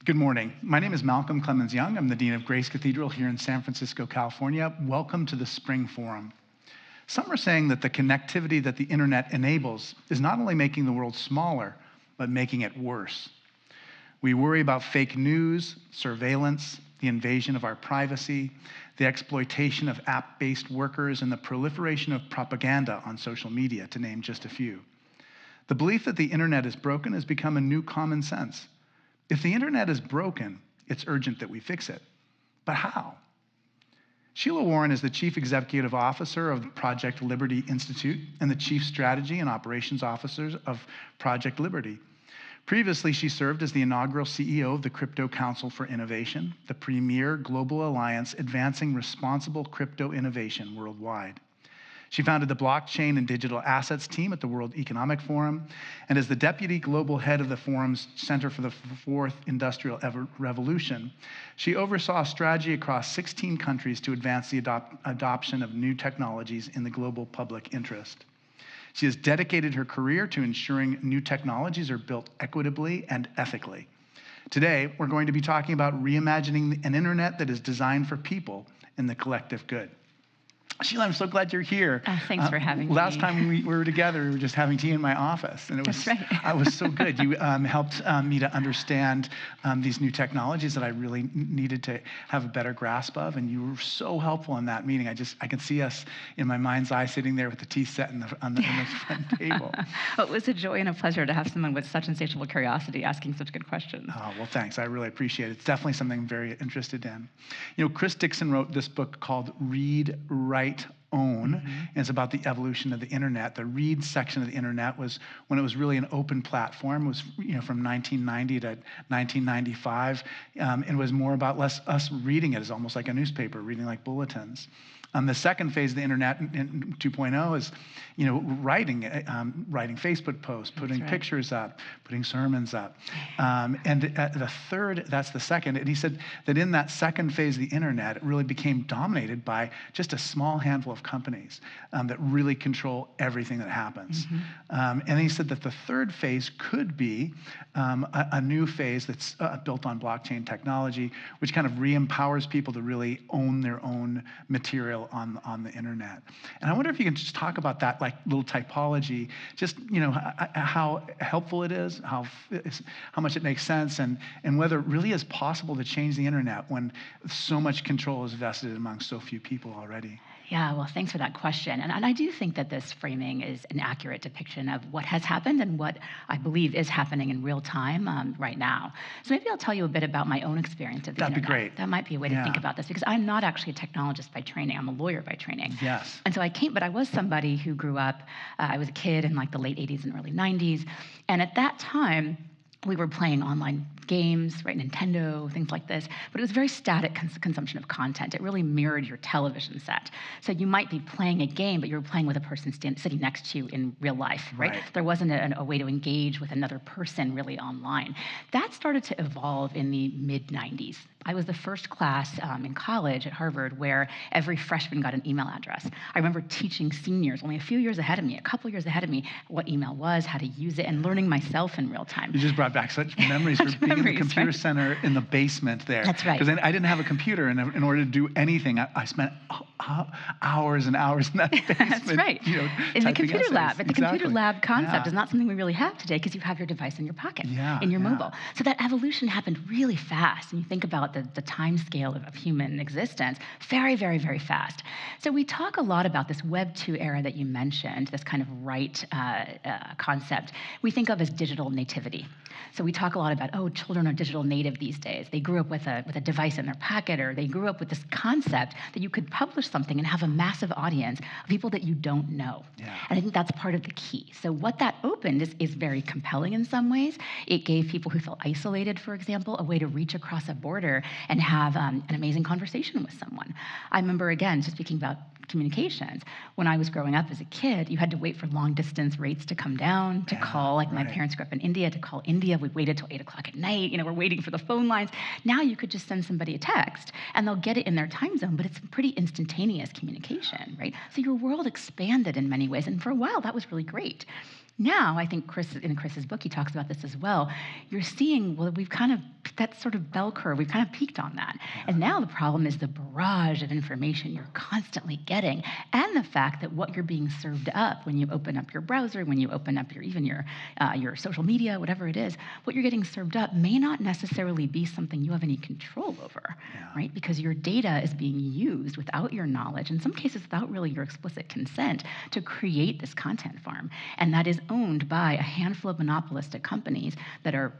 Good morning. My name is Malcolm Clemens Young. I'm the Dean of Grace Cathedral here in San Francisco, California. Welcome to the Spring Forum. Some are saying that the connectivity that the internet enables is not only making the world smaller, but making it worse. We worry about fake news, surveillance, the invasion of our privacy, the exploitation of app-based workers, and the proliferation of propaganda on social media, to name just a few. The belief that the internet is broken has become a new common sense. If the internet is broken, it's urgent that we fix it. But how? Sheila Warren is the Chief Executive Officer of Project Liberty Institute and the Chief Strategy and Operations Officer of Project Liberty. Previously, she served as the inaugural CEO of the Crypto Council for Innovation, the premier global alliance advancing responsible crypto innovation worldwide. She founded the Blockchain and Digital Assets team at the World Economic Forum, and as the deputy global head of the forum's Center for the Fourth Industrial Revolution, she oversaw a strategy across 16 countries to advance the adoption of new technologies in the global public interest. She has dedicated her career to ensuring new technologies are built equitably and ethically. Today, we're going to be talking about reimagining an internet that is designed for people and the collective good. Sheila, I'm so glad you're here. Thanks for having me. Last time we were together, we were just having tea in my office, and it was it was so good. You helped me to understand these new technologies that I really needed to have a better grasp of, and you were so helpful in that meeting. I can see us in my mind's eye sitting there with the tea set on the front table. Well, it was a joy and a pleasure to have someone with such insatiable curiosity asking such good questions. Oh, well, thanks. I really appreciate it. It's definitely something I'm very interested in. You know, Chris Dixon wrote this book called Read, Write, Own, and it's about the evolution of the internet. The read section of the internet was when it was really an open platform. It was from 1990 to 1995, and was more about us reading it as almost like a newspaper, reading like bulletins. The second phase of the internet in 2.0 is, writing Facebook posts, putting pictures up, putting sermons up. And the third, that's the second. And he said that in that second phase of the internet, it really became dominated by just a small handful of companies that really control everything that happens. And he said that the third phase could be a new phase that's built on blockchain technology, which kind of re-empowers people to really own their own material on the internet. And I wonder if you can just talk about that like little typology, just how helpful it is, how much it makes sense, and whether it really is possible to change the internet when so much control is vested among so few people already. Yeah, well, thanks for that question. And I do think that this framing is an accurate depiction of what has happened and what I believe is happening in real time right now. So maybe I'll tell you a bit about my own experience of the internet. That'd be great. That might be a way to think about this, because I'm not actually a technologist by training. I'm a lawyer by training. Yes. And so but I was somebody who grew up, I was a kid in like the late 80s and early 90s. And at that time, we were playing online games, right, Nintendo, things like this, but it was very static consumption of content. It really mirrored your television set. So you might be playing a game, but you were playing with a person sitting next to you in real life, right? There wasn't a way to engage with another person really online. That started to evolve in the mid-90s. I was the first class in college at Harvard where every freshman got an email address. I remember teaching seniors only a few years ahead of me, a couple years ahead of me, what email was, how to use it, and learning myself in real time. You just brought back such memories for being in the computer center in the basement there. That's right. Because I didn't have a computer, and in order to do anything, I spent hours and hours in that basement. That's right. In the computer lab. But the computer lab concept is not something we really have today because you have your device in your pocket, in your mobile. So that evolution happened really fast. And you think about the time scale of human existence, very, very, very fast. So we talk a lot about this Web 2 era that you mentioned, this kind of concept we think of as digital nativity. So we talk a lot about, children are digital native these days. They grew up with a device in their pocket, or they grew up with this concept that you could publish something and have a massive audience of people that you don't know. And I think that's part of the key. So what that opened is very compelling in some ways. It gave people who felt isolated, for example, a way to reach across a border and have an amazing conversation with someone. I remember, again, just speaking about communications. When I was growing up as a kid, you had to wait for long distance rates to come down to call. Like my parents grew up in India, to call India. We waited till 8 o'clock at night. We're waiting for the phone lines. Now you could just send somebody a text and they'll get it in their time zone, but it's pretty instantaneous communication, right? So your world expanded in many ways. And for a while, that was really great. Now, I think in Chris's book, he talks about this as well. You're seeing, we've kind of that sort of bell curve, we've kind of peaked on that. And now the problem is the barrage of information you're constantly getting, and the fact that what you're being served up when you open up your browser, when you open up your social media, whatever it is, what you're getting served up may not necessarily be something you have any control over, right? Because your data is being used without your knowledge, in some cases without really your explicit consent, to create this content farm. And that is owned by a handful of monopolistic companies that are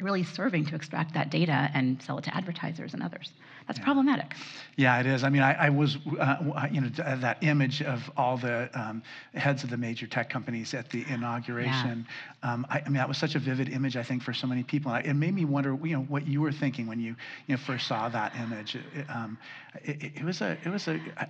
really serving to extract that data and sell it to advertisers and others. That's problematic. Yeah, it is. I mean, I was, that image of all the heads of the major tech companies at the inauguration. I mean, that was such a vivid image, I think, for so many people. It made me wonder, what you were thinking when you first saw that image. It was a.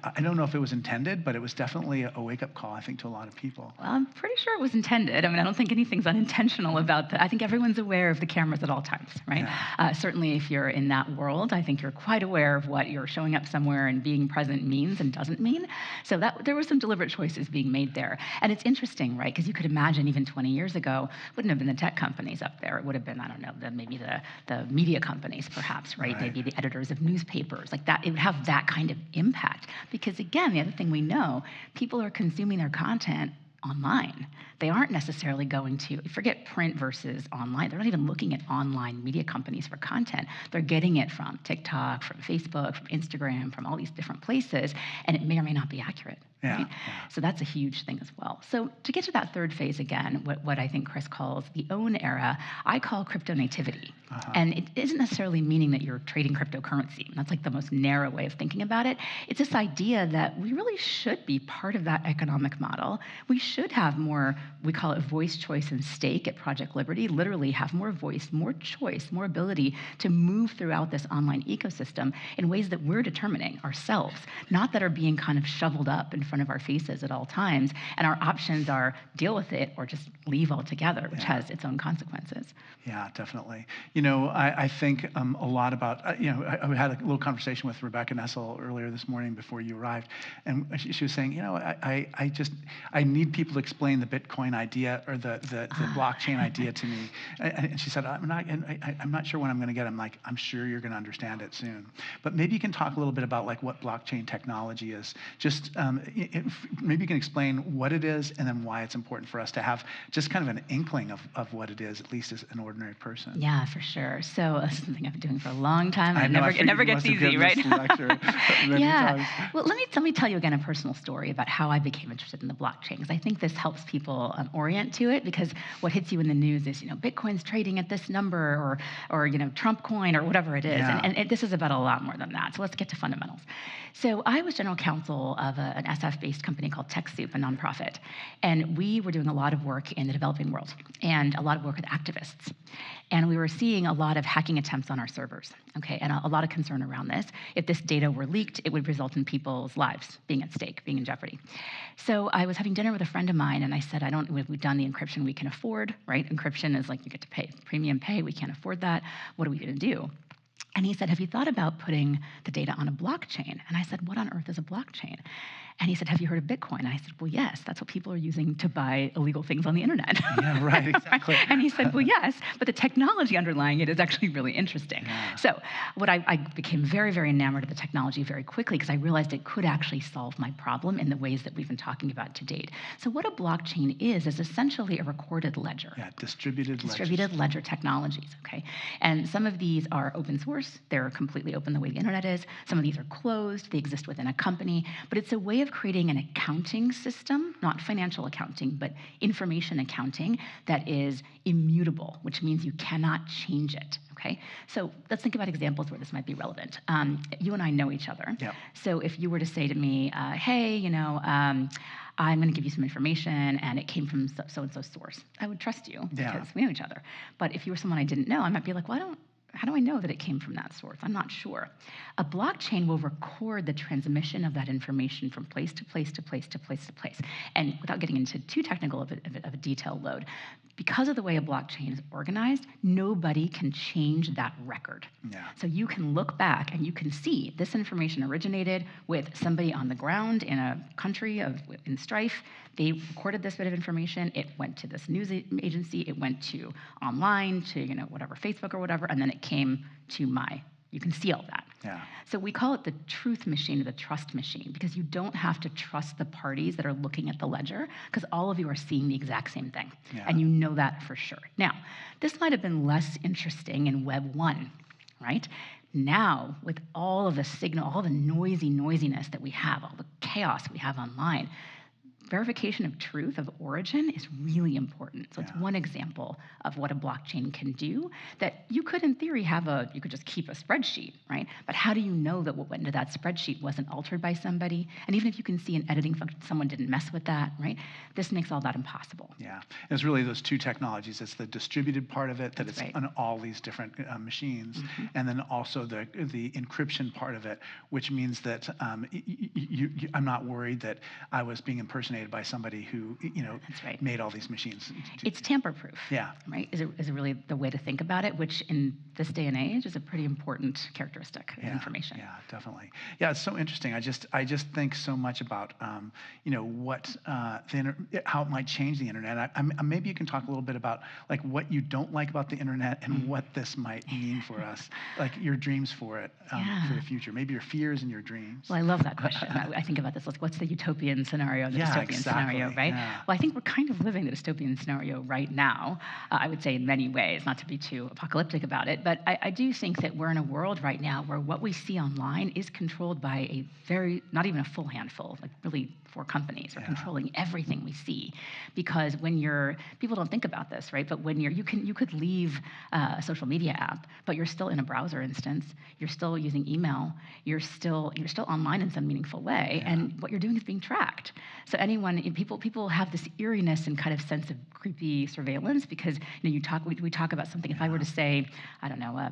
I don't know if it was intended, but it was definitely a wake-up call, I think, to a lot of people. Well, I'm pretty sure it was intended. I mean, I don't think anything's unintentional about that. I think everyone's aware of the cameras at all times, right? Certainly, if you're in that world, I think you're quite aware of what you're showing up somewhere and being present means and doesn't mean. So there were some deliberate choices being made there. And it's interesting, right? Because you could imagine even 20 years ago, wouldn't have been the tech companies up there. It would have been, I don't know, maybe the media companies, perhaps, right? Maybe the editors of newspapers, like that. It would have that kind of impact. Because again, the other thing we know, people are consuming their content online. They aren't necessarily going to, forget print versus online. They're not even looking at online media companies for content. They're getting it from TikTok, from Facebook, from Instagram, from all these different places, and it may or may not be accurate. Right? So that's a huge thing as well. So to get to that third phase again, what I think Chris calls the own era, I call crypto nativity. And it isn't necessarily meaning that you're trading cryptocurrency. That's like the most narrow way of thinking about it. It's this idea that we really should be part of that economic model. We should have more, we call it voice, choice, and stake at Project Liberty, literally have more voice, more choice, more ability to move throughout this online ecosystem in ways that we're determining ourselves, not that are being kind of shoveled up in front of our faces at all times. And our options are deal with it or just leave altogether, which has its own consequences. Yeah, definitely. I think a lot about, I had a little conversation with Rebecca Nessel earlier this morning before you arrived, and she was saying, I need people to explain the Bitcoin idea or the blockchain idea to me. And she said, I'm not sure when I'm going to get it. I'm like, I'm sure you're going to understand it soon. But maybe you can talk a little bit about like what blockchain technology is. Just maybe you can explain what it is and then why it's important for us to have just kind of an inkling of what it is, at least as an ordinary person. Yeah, for sure. So this is something I've been doing for a long time. It never gets easy, right? Well, let me tell you again a personal story about how I became interested in the blockchain, because I think this helps people orient to it, because what hits you in the news is, Bitcoin's trading at this number or Trump coin or whatever it is. And this is about a lot more than that. So let's get to fundamentals. So I was general counsel of an SF-based company called TechSoup, a nonprofit. And we were doing a lot of work in the developing world and a lot of work with activists. And we were seeing a lot of hacking attempts on our servers, okay, and a lot of concern around this. If this data were leaked, it would result in people's lives being at stake, being in jeopardy. So I was having dinner with a friend of mine, and I said, we've done the encryption we can afford, right? Encryption is like you get to pay premium pay. We can't afford that. What are we going to do? And he said, have you thought about putting the data on a blockchain? And I said, what on earth is a blockchain? And he said, have you heard of Bitcoin? And I said, well, yes, that's what people are using to buy illegal things on the internet. Yeah, right, exactly. And he said, well, yes, but the technology underlying it is actually really interesting. Yeah. So I became very, very enamored of the technology very quickly, because I realized it could actually solve my problem in the ways that we've been talking about to date. So what a blockchain is essentially a recorded ledger. Yeah, distributed ledger technologies, okay? And some of these are open source. They're completely open the way the internet is. Some of these are closed. They exist within a company. But it's a way of creating an accounting system, not financial accounting, but information accounting that is immutable, which means you cannot change it, okay? So let's think about examples where this might be relevant. You and I know each other. Yeah. So if you were to say to me, hey, I'm going to give you some information, and it came from so-and-so source, I would trust you because we know each other. But if you were someone I didn't know, I might be like, well, how do I know that it came from that source? I'm not sure. A blockchain will record the transmission of that information from place to place to place to place to place. And without getting into too technical of a detailed load, because of the way a blockchain is organized, nobody can change that record. Yeah. So you can look back and you can see this information originated with somebody on the ground in a country in strife. They recorded this bit of information. It went to this news agency. It went to online, to whatever, Facebook or whatever, and then it came to you can see all that. Yeah. So we call it the truth machine or the trust machine, because you don't have to trust the parties that are looking at the ledger, because all of you are seeing the exact same thing. Yeah. And you know that for sure. Now, this might have been less interesting in Web 1, right? Now, with all of the signal, all the noisiness that we have, all the chaos we have online, verification of truth, of origin, is really important. So it's one example of what a blockchain can do that you could, in theory, you could just keep a spreadsheet, right? But how do you know that what went into that spreadsheet wasn't altered by somebody? And even if you can see an editing function, someone didn't mess with that, right? This makes all that impossible. Yeah, and it's really those two technologies. It's the distributed part of it, that it's on all these different machines, and then also the encryption part of it, which means that I'm not worried that I was being impersonated by somebody who made all these machines. It's tamper-proof. Yeah. Right? Is really the way to think about it, which in this day and age is a pretty important characteristic of information. Yeah, definitely. Yeah, it's so interesting. I just think so much about what how it might change the internet. Maybe you can talk a little bit about like what you don't like about the internet and what this might mean for us, like your dreams for it for the future. Maybe your fears and your dreams. Well, I love that question. I think about this. Like, what's the utopian scenario? The dystopian scenario, right? Yeah. Well, I think we're kind of living the dystopian scenario right now, I would say in many ways, not to be too apocalyptic about it, but I do think that we're in a world right now where what we see online is controlled by not even a full handful, like really 4 companies are controlling everything we see. Because people don't think about this, right? But when you could leave a social media app, but you're still in a browser instance, you're still using email, you're still online in some meaningful way, and what you're doing is being tracked. So people have this eeriness and kind of sense of creepy surveillance, because we talk about something. If I were to say, I don't know,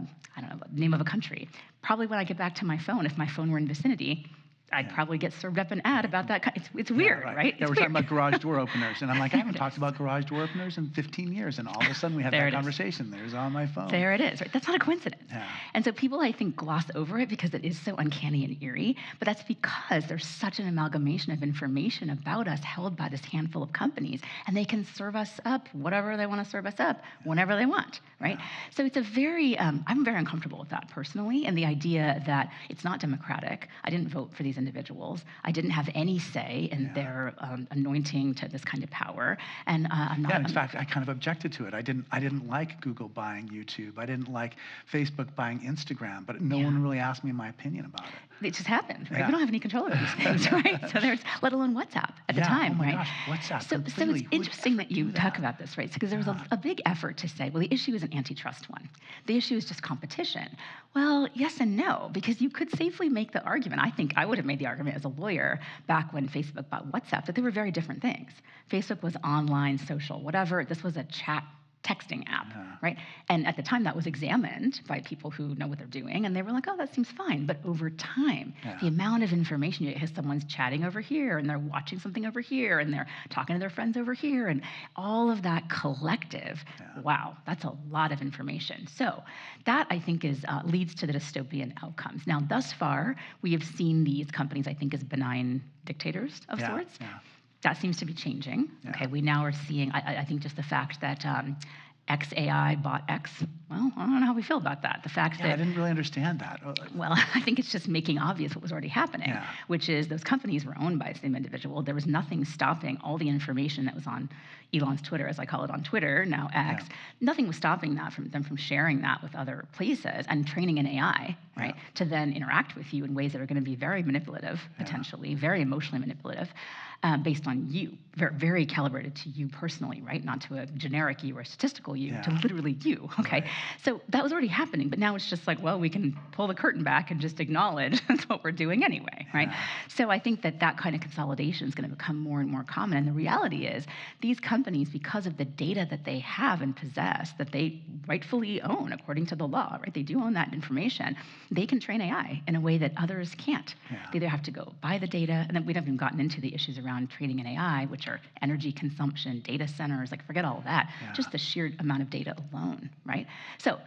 name of a country, probably when I get back to my phone, if my phone were in vicinity, I'd probably get served up an ad about that. It's weird, right? Yeah, we're talking about garage door openers. And I'm like, I haven't talked about garage door openers in 15 years. And all of a sudden we have that conversation. There's on my phone. There it is, right? That's not a coincidence. Yeah. And so people, I think, gloss over it because it is so uncanny and eerie. But that's because there's such an amalgamation of information about us held by this handful of companies. And they can serve us up whatever they want to serve us up whenever they want, right? So it's I'm very uncomfortable with that personally. And the idea that it's not democratic. I didn't vote for these individuals. I didn't have any say in their anointing to this kind of power, and I'm not. Yeah, in fact, I kind of objected to it. I didn't like Google buying YouTube. I didn't like Facebook buying Instagram, but no one really asked me my opinion about it. It just happened, right? We don't have any control over these things, right? So let alone WhatsApp at the time, right? Gosh, WhatsApp. So it's interesting that you talk about this, right? Because there was a big effort to say, well, the issue is an antitrust one. The issue is just competition. Well, yes and no, because you could safely make the argument. I think I would have made the argument as a lawyer back when Facebook bought WhatsApp that they were very different things. Facebook was online, social, whatever. This was a chat texting app, right? And at the time that was examined by people who know what they're doing, and they were like, oh, that seems fine. But over time, the amount of information you get, someone's chatting over here, and they're watching something over here, and they're talking to their friends over here, and all of that collective, wow, that's a lot of information. So that, I think, leads to the dystopian outcomes. Now, thus far, we have seen these companies, I think, as benign dictators of sorts. That seems to be changing. Okay, we now are seeing, I think just the fact that XAI bought X, well, I don't know how we feel about that. The fact that... I didn't really understand that. Well, I think it's just making obvious what was already happening, which is those companies were owned by the same individual. There was nothing stopping all the information that was on Elon's Twitter, as I call it on Twitter, now X. Nothing was stopping that from them from sharing that with other places and training an AI, right, to then interact with you in ways that are going to be very manipulative, potentially, very emotionally manipulative. Based on you, very, very calibrated to you personally, right? Not to a generic you or a statistical you, to literally you, okay? Right. So that was already happening, but now it's just like, well, we can pull the curtain back and just acknowledge that's what we're doing anyway, right? So I think that kind of consolidation is going to become more and more common, and the reality is these companies, because of the data that they have and possess, that they rightfully own according to the law, right? They do own that information. They can train AI in a way that others can't. They either have to go buy the data, and then we haven't even gotten into the issues around training an AI, which are energy consumption, data centers, like forget all of that, just the sheer amount of data alone, right? So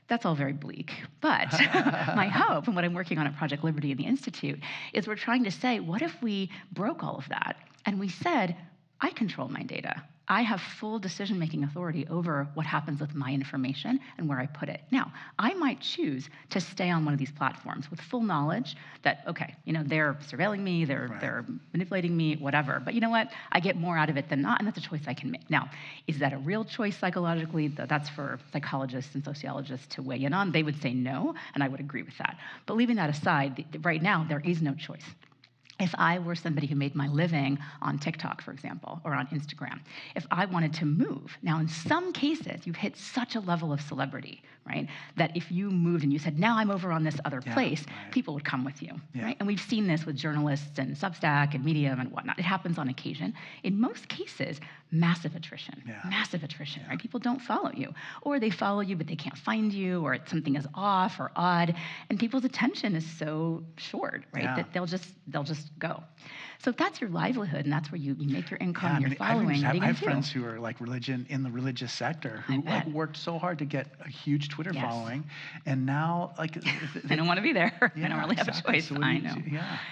that's all very bleak. But my hope, and what I'm working on at Project Liberty and the Institute, is we're trying to say, what if we broke all of that and we said, I control my data. I have full decision-making authority over what happens with my information and where I put it. Now, I might choose to stay on one of these platforms with full knowledge that, okay, they're surveilling me, they're manipulating me, whatever. But you know what? I get more out of it than not, and that's a choice I can make. Now, is that a real choice psychologically? That's for psychologists and sociologists to weigh in on. They would say no, and I would agree with that. But leaving that aside, right now, there is no choice. If I were somebody who made my living on TikTok, for example, or on Instagram, if I wanted to move, now in some cases, you've hit such a level of celebrity, right, that if you moved and you said, now I'm over on this other place, people would come with you, right? And we've seen this with journalists and Substack and Medium and whatnot. It happens on occasion. In most cases, massive attrition, right? People don't follow you, or they follow you, but they can't find you, or something is off or odd, and people's attention is so short, right, that they'll just go. So if that's your livelihood, and that's where you make your income, your following. I have friends who are like in the religious sector who worked so hard to get a huge Twitter following, and now they don't want to be there. They don't really have a choice. So I know.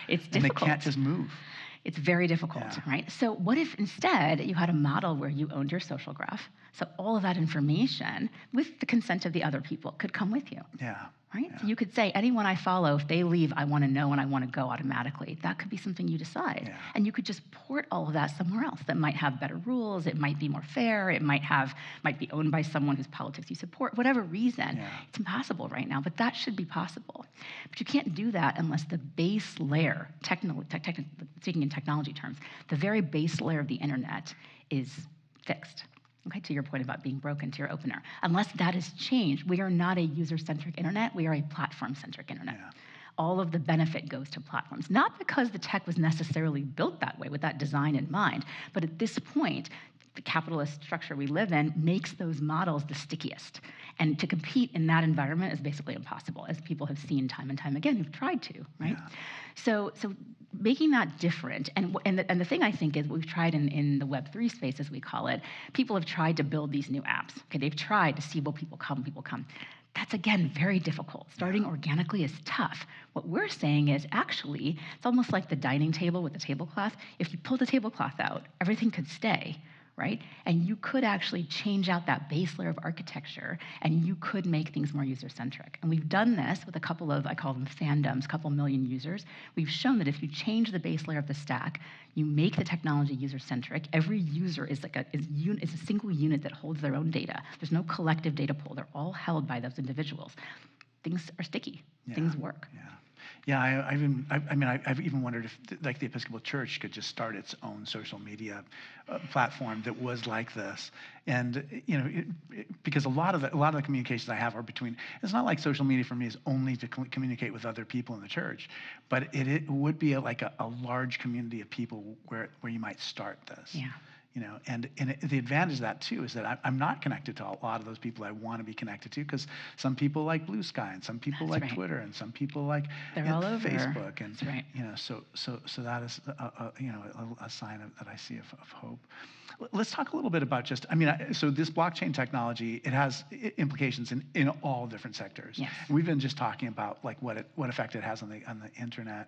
It's difficult. And they can't just move. It's very difficult, right? So what if instead you had a model where you owned your social graph, so all of that information, with the consent of the other people, could come with you? Right? So you could say, anyone I follow, if they leave, I want to know and I want to go automatically. That could be something you decide. And you could just port all of that somewhere else that might have better rules, it might be more fair, it might be owned by someone whose politics you support, whatever reason. It's impossible right now, but that should be possible. But you can't do that unless the base layer, speaking in technology terms, the very base layer of the internet is fixed. Okay, to your point about being broken, to your opener. Unless that is changed, we are not a user-centric internet, we are a platform-centric internet. All of the benefit goes to platforms. Not because the tech was necessarily built that way with that design in mind, but at this point, the capitalist structure we live in makes those models the stickiest. And to compete in that environment is basically impossible, as people have seen time and time again who've tried to, right? So making that different, and the thing I think is we've tried in the Web3 space, as we call it, people have tried to build these new apps. Okay, they've tried to see will people come. That's, again, very difficult. Starting organically is tough. What we're saying is actually, it's almost like the dining table with the tablecloth. If you pull the tablecloth out, everything could stay, right? And you could actually change out that base layer of architecture, and you could make things more user-centric. And we've done this with a couple of, I call them fandoms, a couple million users. We've shown that if you change the base layer of the stack, you make the technology user-centric. Every user is a single unit that holds their own data. There's no collective data pool. They're all held by those individuals. Things are sticky. Things work. I've even wondered if, like, the Episcopal Church could just start its own social media platform that was like this, and because a lot of the communications I have are between. It's not like social media for me is only to communicate with other people in the church, but it would be like a large community of people where you might start this. And the advantage of that too is that I'm not connected to a lot of those people I want to be connected to, because some people like Blue Sky and some people like Twitter and some people like Facebook, and so that is a sign that I see of hope. Let's talk a little bit about so this blockchain technology, it has implications in all different sectors. We've been just talking about like what effect it has on the internet.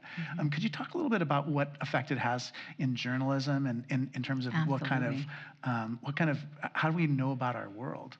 Could you talk a little bit about what effect it has in journalism and in terms of what kind of how do we know about our world?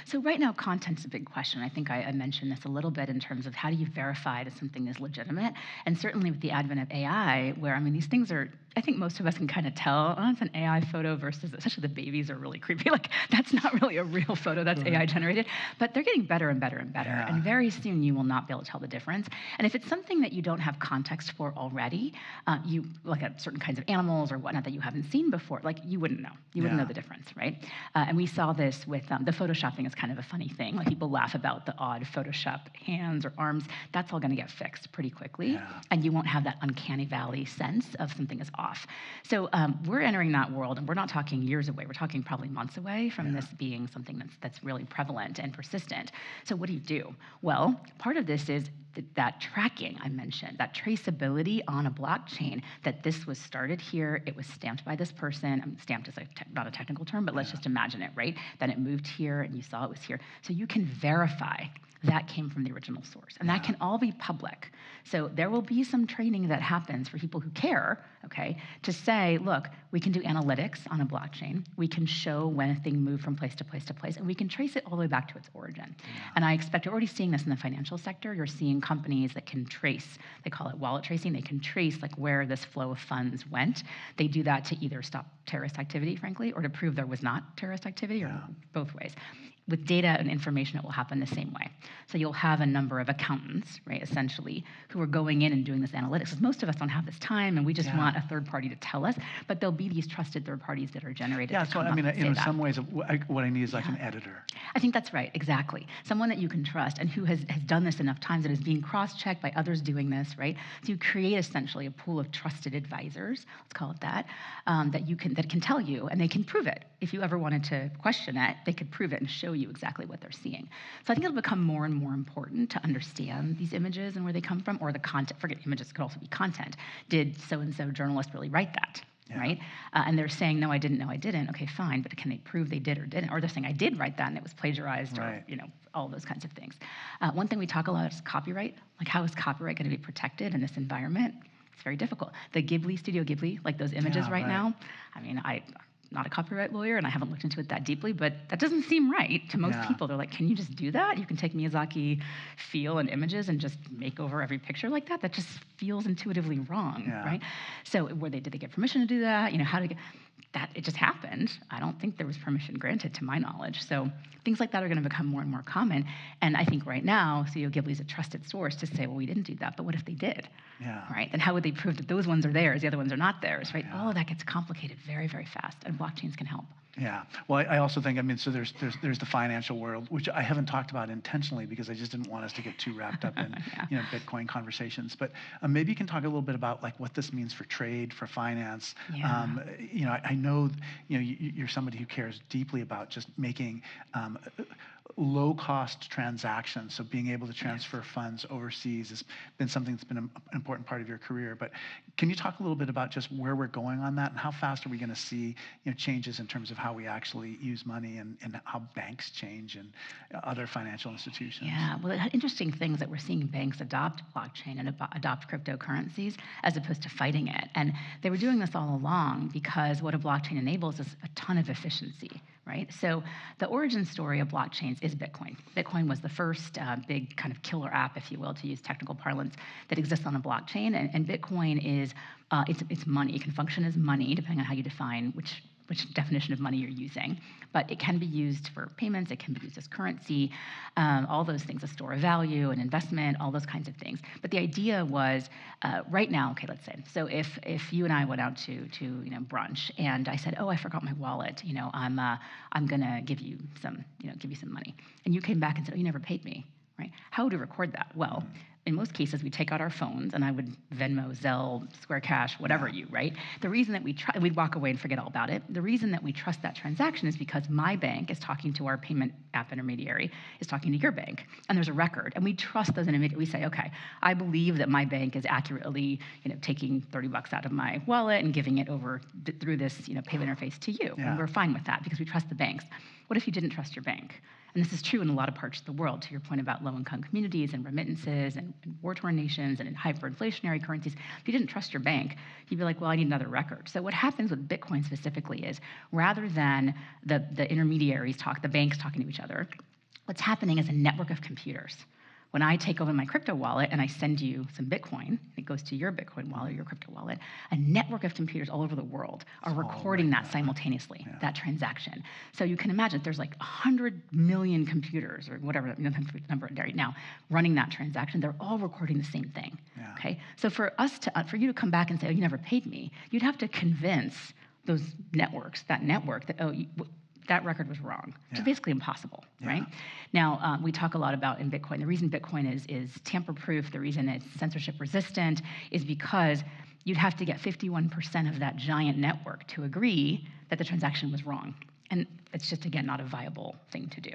So right now, content's a big question. I think I mentioned this a little bit in terms of how do you verify that something is legitimate? And certainly with the advent of AI, where, these things are, I think most of us can kind of tell, it's an AI photo versus, especially the babies are really creepy. Like, that's not really a real photo, that's AI generated. But they're getting better and better and better. And very soon you will not be able to tell the difference. And if it's something that you don't have context for already, you look at certain kinds of animals or whatnot that you haven't seen before, like, you wouldn't know. You wouldn't know the difference, right? And we saw this with the photoshopping is kind of a funny thing. Like, people laugh about the odd Photoshop hands or arms. That's all going to get fixed pretty quickly. And you won't have that uncanny valley sense of something is off. So we're entering that world, and we're not talking years away. We're talking probably months away from this being something that's really prevalent and persistent. So what do? Well, part of this is that tracking I mentioned, that traceability on a blockchain, that this was started here, it was stamped by this person. Stamped is not a technical term, but let's just imagine it, right? Then it moved here, and you saw it was here. So you can verify that came from the original source. And that can all be public. So there will be some training that happens for people who care, okay, to say, look, we can do analytics on a blockchain. We can show when a thing moved from place to place to place, and we can trace it all the way back to its origin. And I expect you're already seeing this in the financial sector. You're seeing companies that can trace, they call it wallet tracing, they can trace like where this flow of funds went. They do that to either stop terrorist activity, frankly, or to prove there was not terrorist activity, or both ways. With data and information, it will happen the same way. So you'll have a number of accountants, right, essentially, who are going in and doing this analytics. Because most of us don't have this time, and we just want a third party to tell us. But there'll be these trusted third parties that are generated. Yeah, so I mean, in some ways, what I need is like an editor. I think that's right, exactly. Someone that you can trust and who has done this enough times and is being cross-checked by others doing this, right? So you create essentially a pool of trusted advisors, let's call it that, that can tell you, and they can prove it. If you ever wanted to question it, they could prove it and show you exactly what they're seeing. So I think it'll become more and more important to understand these images and where they come from, or the content. Forget images, it could also be content. Did so-and-so journalist really write that? Right? And they're saying, no, I didn't, no, I didn't. Okay, fine, but can they prove they did or didn't? Or they're saying, I did write that and it was plagiarized, or all those kinds of things. One thing we talk a lot is copyright. Like, how is copyright going to be protected in this environment? It's very difficult. The Ghibli, Studio Ghibli, like those images right now, I mean, I'm not a copyright lawyer, and I haven't looked into it that deeply, but that doesn't seem right to most people. They're like, can you just do that? You can take Miyazaki feel and images and just make over every picture like that? That just feels intuitively wrong, right? So did they get permission to do that? You know, how to get that? It just happened. I don't think there was permission granted, to my knowledge. So things like that are going to become more and more common. And I think right now, Studio Ghibli is a trusted source to say, well, we didn't do that, but what if they did? Right? Then how would they prove that those ones are theirs, the other ones are not theirs, right? All of that gets complicated very, very fast, and blockchains can help. Yeah. Well, I also think, I mean, so there's the financial world, which I haven't talked about intentionally because I just didn't want us to get too wrapped up in Bitcoin conversations. But maybe you can talk a little bit about like what this means for trade, for finance. I know you're somebody who cares deeply about just making low-cost transactions. So being able to transfer funds overseas has been something that's been an important part of your career. But can you talk a little bit about just where we're going on that, and how fast are we going to see changes in terms of how we actually use money, and how banks change and other financial institutions? Yeah, well, interesting things that we're seeing banks adopt blockchain and adopt cryptocurrencies as opposed to fighting it. And they were doing this all along because what a blockchain enables is a ton of efficiency. Right? So the origin story of blockchains is Bitcoin. Bitcoin was the first big kind of killer app, if you will, to use technical parlance, that exists on a blockchain. And Bitcoin is it's money. It can function as money, depending on how you define which definition of money you're using. But it can be used for payments, it can be used as currency, all those things, a store of value, an investment, all those kinds of things. But the idea was, right now, okay, let's say, so if you and I went out to brunch, and I said, oh, I forgot my wallet, I'm gonna give you some money. And you came back and said, oh, you never paid me, right? How would we record that? Well, in most cases, we take out our phones, and I would Venmo, Zelle, Square Cash, whatever right? The reason that we'd walk away and forget all about it. The reason that we trust that transaction is because my bank is talking to our payment app intermediary, is talking to your bank, and there's a record, and we trust those intermediaries. We say, okay, I believe that my bank is accurately, taking $30 out of my wallet and giving it over through this, payment interface to you, and we're fine with that because we trust the banks. What if you didn't trust your bank? And this is true in a lot of parts of the world, to your point about low-income communities and remittances and war-torn nations and in hyperinflationary currencies. If you didn't trust your bank, you'd be like, well, I need another record. So what happens with Bitcoin specifically is, rather than the intermediaries the banks talking to each other, what's happening is a network of computers. When I take over my crypto wallet and I send you some Bitcoin, it goes to your Bitcoin wallet or your crypto wallet, a network of computers all over the world are recording that simultaneously, that transaction. So you can imagine there's like 100 million computers, or whatever number right now, running that transaction. They're all recording the same thing, okay? So for you to come back and say, oh, you never paid me, you'd have to convince those networks, that that record was wrong. It's basically impossible, right? Now, we talk a lot about in Bitcoin, the reason Bitcoin is tamper-proof, the reason it's censorship-resistant is because you'd have to get 51% of that giant network to agree that the transaction was wrong. And it's just, again, not a viable thing to do.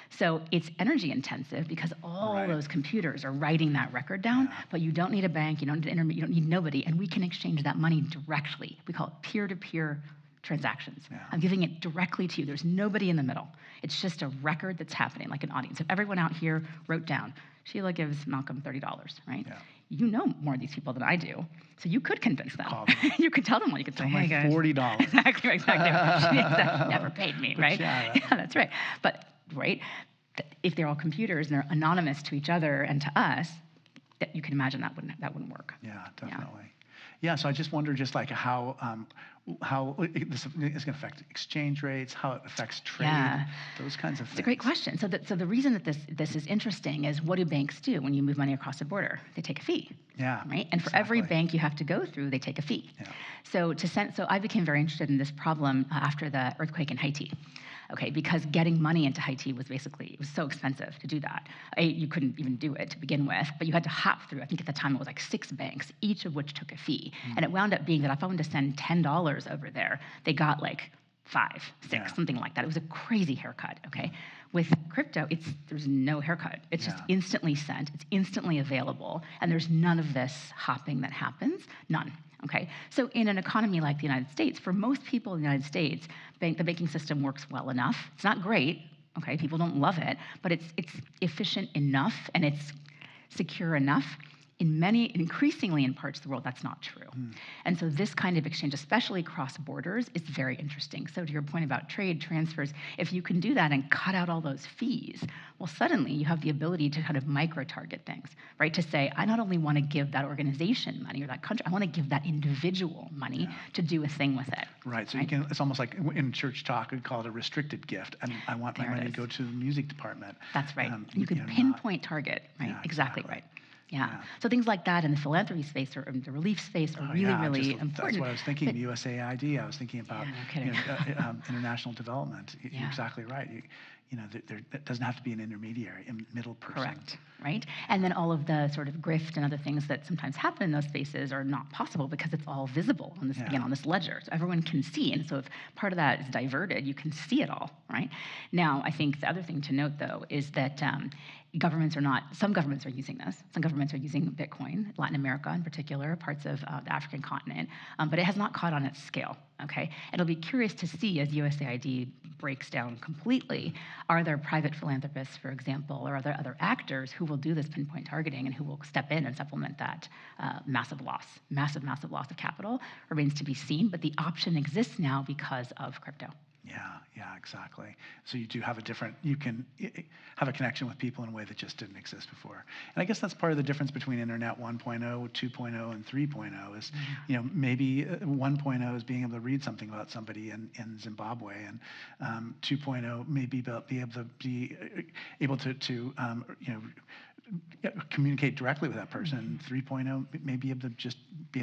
So it's energy intensive because all those computers are writing that record down, but you don't need a bank, you don't need an you don't need nobody, and we can exchange that money directly. We call it peer-to-peer transactions. Yeah. I'm giving it directly to you. There's nobody in the middle. It's just a record that's happening, like an audience. If everyone out here wrote down, Sheila gives Malcolm $30, right? Yeah. You know more of these people than I do, so you could convince them. Call them. You could tell them what you could say. Hey guys, $40. Exactly. She never paid me, right? Yeah, that's right. But right, if they're all computers and they're anonymous to each other and to us, that you can imagine that wouldn't work. Yeah, definitely. Yeah, so I just wonder just like how this is going to affect exchange rates, how it affects trade, those kinds of things. It's a great question. So the reason that this is interesting is, what do banks do when you move money across the border? They take a fee. Yeah. Right? And for every bank you have to go through, they take a fee. Yeah. So I became very interested in this problem after the earthquake in Haiti. Okay, because getting money into Haiti it was so expensive to do that. You couldn't even do it to begin with, but you had to hop through, I think at the time it was like 6 banks, each of which took a fee. And it wound up being that if I wanted to send $10 over there, they got like 5, 6, something like that. It was a crazy haircut, okay? With crypto, there's no haircut. It's just instantly sent, it's instantly available, and there's none of this hopping that happens, none. Okay, so in an economy like the United States, for most people in the United States, the banking system works well enough. It's not great, okay, people don't love it, but it's efficient enough and it's secure enough. Increasingly in parts of the world, that's not true. And so this kind of exchange, especially cross borders, is very interesting. So to your point about trade, transfers, if you can do that and cut out all those fees, well, suddenly you have the ability to kind of micro-target things, right? To say, I not only want to give that organization money or that country, I want to give that individual money to do a thing with it. Right, so it's almost like in church talk, we'd call it a restricted gift. And I want my money to go to the music department. That's right. You can pinpoint target, right? Yeah, exactly right. Yeah. So things like that in the philanthropy space or in the relief space are really important. That's what I was thinking. But, USAID. I was thinking about international development. You're exactly right. There doesn't have to be an intermediary, a middle person. Correct. Right. And then all of the sort of grift and other things that sometimes happen in those spaces are not possible because it's all visible on this on this ledger. So everyone can see. And so if part of that is diverted, you can see it all. Right. Now, I think the other thing to note though is that some governments are using this. Some governments are using Bitcoin, Latin America in particular, parts of the African continent, but it has not caught on its scale, okay? It'll be curious to see as USAID breaks down completely, are there private philanthropists, for example, or are there other actors who will do this pinpoint targeting and who will step in and supplement that massive loss of capital remains to be seen, but the option exists now because of crypto. Yeah, exactly. So you do have you can have a connection with people in a way that just didn't exist before. And I guess that's part of the difference between Internet 1.0, 2.0, and 3.0 is, maybe 1.0 is being able to read something about somebody in Zimbabwe, and 2.0 may be able to communicate directly with that person. 3.0 may be able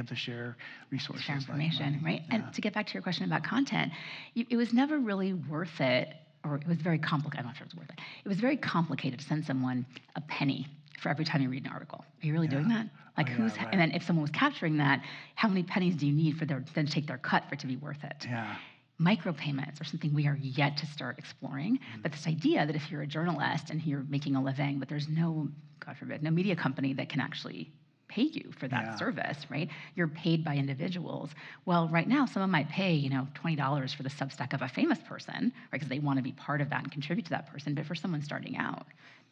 to share resources. Share information, right? Yeah. And to get back to your question about content, it was never really worth it, or it was very complicated. I'm not sure it was worth it. It was very complicated to send someone a penny for every time you read an article. Are you really doing that? Like and then if someone was capturing that, how many pennies do you need for them to take their cut for it to be worth it? Yeah. Micropayments are something we are yet to start exploring. But this idea that if you're a journalist and you're making a living, but there's no, God forbid, no media company that can actually pay you for that service, right? You're paid by individuals. Well, right now, someone might pay, $20 for the Substack of a famous person, right? Because they want to be part of that and contribute to that person. But for someone starting out,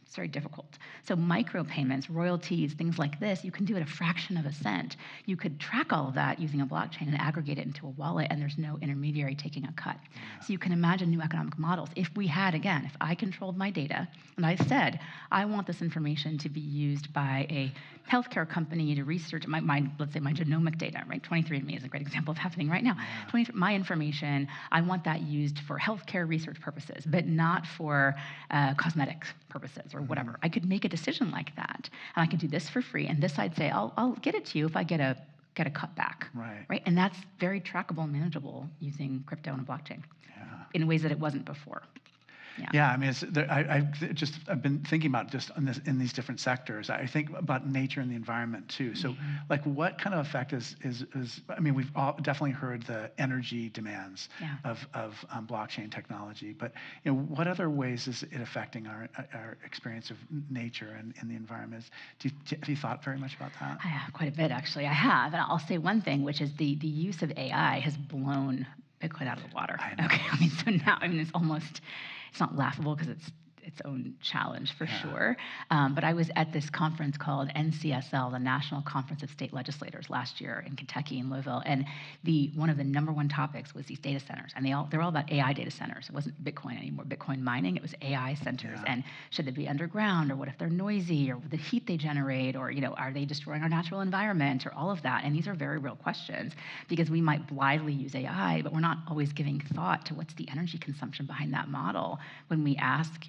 it's very difficult. So micropayments, royalties, things like this, you can do at a fraction of a cent. You could track all of that using a blockchain and aggregate it into a wallet, and there's no intermediary taking a cut. Yeah. So you can imagine new economic models. If I controlled my data, and I said, I want this information to be used by a healthcare company to research let's say my genomic data, right? 23andMe is a great example of happening right now. Yeah. My information, I want that used for healthcare research purposes, but not for cosmetics purposes or whatever. I could make a decision like that, and I could do this for free. And this, I'd say, I'll get it to you if I get a cut back, right? And that's very trackable and manageable using crypto and a blockchain in ways that it wasn't before. Yeah, I mean, I've been thinking about just in these different sectors. I think about nature and the environment too. So, like, what kind of effect is I mean, we've all definitely heard the energy demands of blockchain technology, but what other ways is it affecting our experience of nature and the environment? Have you thought very much about that? I have quite a bit, actually. I have, and I'll say one thing, which is the use of AI has blown Bitcoin out of the water. I know. Okay, so now, it's not laughable because it's its own challenge for sure. But I was at this conference called NCSL, the National Conference of State Legislators, last year in Kentucky in Louisville, and one of the number one topics was these data centers, and they're all about AI data centers. It wasn't Bitcoin anymore, Bitcoin mining. It was AI centers, and should they be underground, or what if they're noisy, or the heat they generate, or are they destroying our natural environment, or all of that? And these are very real questions because we might blithely use AI, but we're not always giving thought to what's the energy consumption behind that model. When we ask,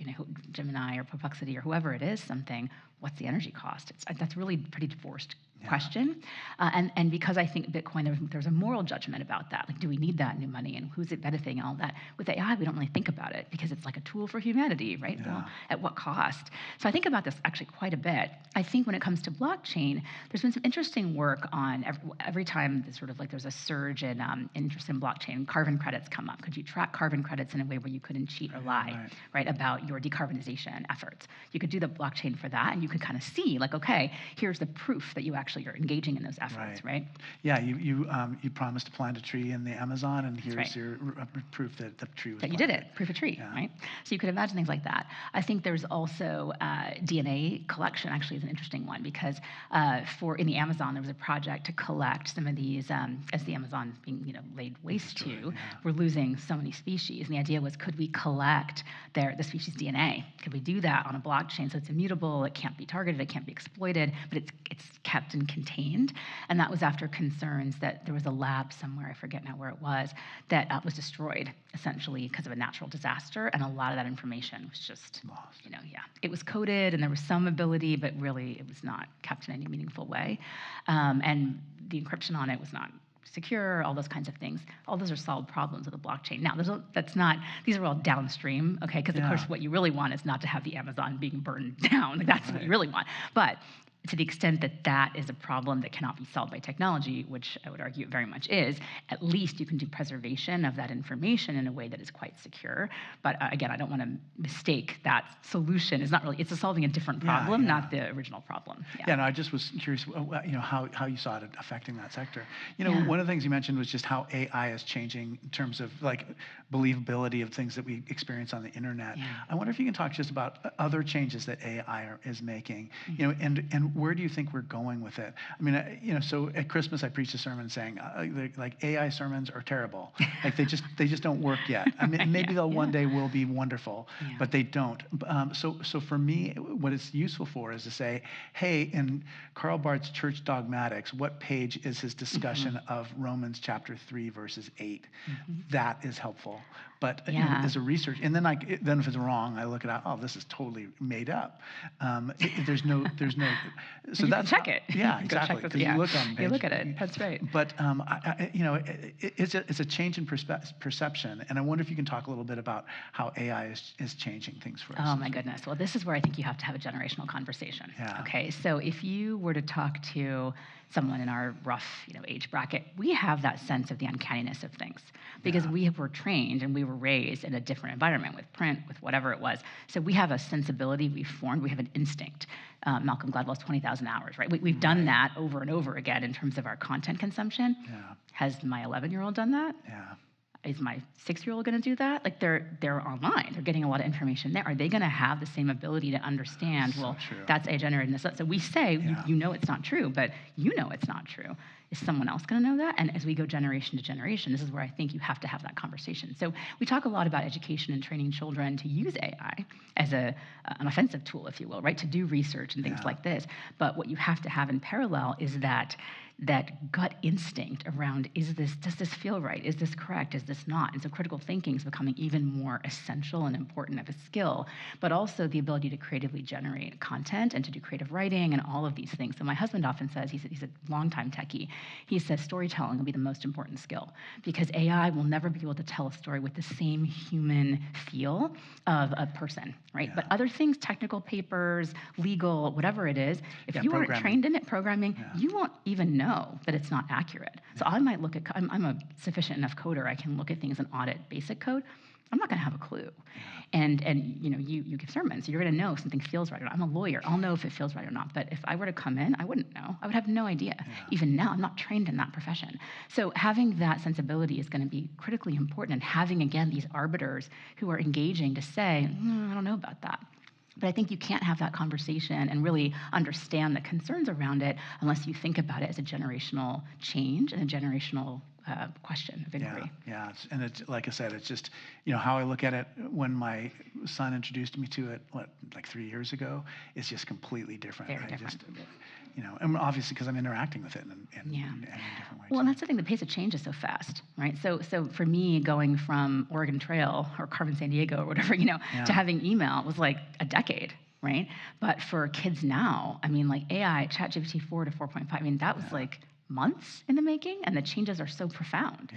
Gemini or Perplexity or whoever it is, something, what's the energy cost? That's really a pretty divorced question. And because I think Bitcoin, there's a moral judgment about that. Like, do we need that new money, and who's it benefiting and all that? With AI, we don't really think about it because it's like a tool for humanity, right? Well, at what cost? So I think about this actually quite a bit. I think when it comes to blockchain, there's been some interesting work on every time there's a surge in interest in blockchain, carbon credits come up. Could you track carbon credits in a way where you couldn't cheat or lie, right, about your decarbonization efforts? You could do the blockchain for that, and you could kind of see, like, okay, here's the proof that you actually are engaging in those efforts, right? Yeah, you promised to plant a tree in the Amazon, and here's your proof that the tree was planted. You did it, proof of tree, right? So you could imagine things like that. I think there's also DNA collection actually is an interesting one because in the Amazon, there was a project to collect some of these, as the Amazon is being laid waste to, we're losing so many species. And the idea was, could we collect the species DNA? Could we do that on a blockchain so it's immutable, it can't be targeted, it can't be exploited, but it's kept and contained? And that was after concerns that there was a lab somewhere, I forget now where it was, that was destroyed essentially because of a natural disaster, and a lot of that information was just lost. It was coded and there was some ability, but really it was not kept in any meaningful way. And the encryption on it was not secure, all those kinds of things. All those are solved problems with the blockchain. Now, these are all downstream, okay? Because of course what you really want is not to have the Amazon being burned down. Like, that's what you really want. But to the extent that that is a problem that cannot be solved by technology, which I would argue it very much is, at least you can do preservation of that information in a way that is quite secure. But again, I don't want to mistake that solution. It's solving a different problem, not the original problem. No, I just was curious, how you saw it affecting that sector. One of the things you mentioned was just how AI is changing in terms of like believability of things that we experience on the internet. I wonder if you can talk just about other changes that AI is making, and where do you think we're going with it? So at Christmas I preached a sermon saying like AI sermons are terrible. Like they just don't work yet. Maybe they'll one day will be wonderful, but they don't. So for me, what it's useful for is to say, hey, in Karl Barth's Church Dogmatics, what page is his discussion of Romans chapter 3 verses 8? That is helpful. But as a research, and then if it's wrong, I look at it. Oh, this is totally made up. There's no. So you that's check it. Yeah, exactly. Because you look on page. You look at it. That's right. But it's a change in perception, and I wonder if you can talk a little bit about how AI is changing things for us. Oh my goodness. Well, this is where I think you have to have a generational conversation. Okay. So if you were to talk to someone in our rough, age bracket, we have that sense of the uncanniness of things because we were trained and we were raised in a different environment with print, with whatever it was. So we have a sensibility we've formed. We have an instinct. Malcolm Gladwell's 20,000 hours, right? We've done that over and over again in terms of our content consumption. Has my 11-year-old done that? Is my 6-year-old going to do that? Like they're online. They're getting a lot of information there. Are they going to have the same ability to understand, that's AI generated this? So we say, it's not true, but it's not true. Is someone else going to know that? And as we go generation to generation, this is where I think you have to have that conversation. So we talk a lot about education and training children to use AI as an offensive tool, if you will, right? To do research and things like this. But what you have to have in parallel is that gut instinct around, does this feel right? Is this correct? Is this not? And so critical thinking is becoming even more essential and important of a skill, but also the ability to creatively generate content and to do creative writing and all of these things. So my husband often says, he's a longtime techie, he says storytelling will be the most important skill because AI will never be able to tell a story with the same human feel of a person, right? But other things, technical papers, legal, whatever it is, if you aren't trained in it, programming, you won't even know that it's not accurate. So I might look at, I'm a sufficient enough coder, I can look at things and audit basic code. I'm not going to have a clue. And you give sermons, so you're going to know if something feels right or not. I'm a lawyer. I'll know if it feels right or not. But if I were to come in, I wouldn't know. I would have no idea. Yeah. Even now, I'm not trained in that profession. So having that sensibility is going to be critically important, and having, again, these arbiters who are engaging to say, I don't know about that. But I think you can't have that conversation and really understand the concerns around it unless you think about it as a generational change and a generational question of inquiry. Yeah. And it's, like I said, it's just, how I look at it when my son introduced me to it, like 3 years ago, it's just completely different. Very different. And obviously because I'm interacting with it in different ways. Well, and that's the thing, the pace of change is so fast, right? So for me, going from Oregon Trail or Carmen San Diego or whatever, to having email was like a decade, right? But for kids now, like AI, ChatGPT 4 to 4.5, that was like months in the making, and the changes are so profound.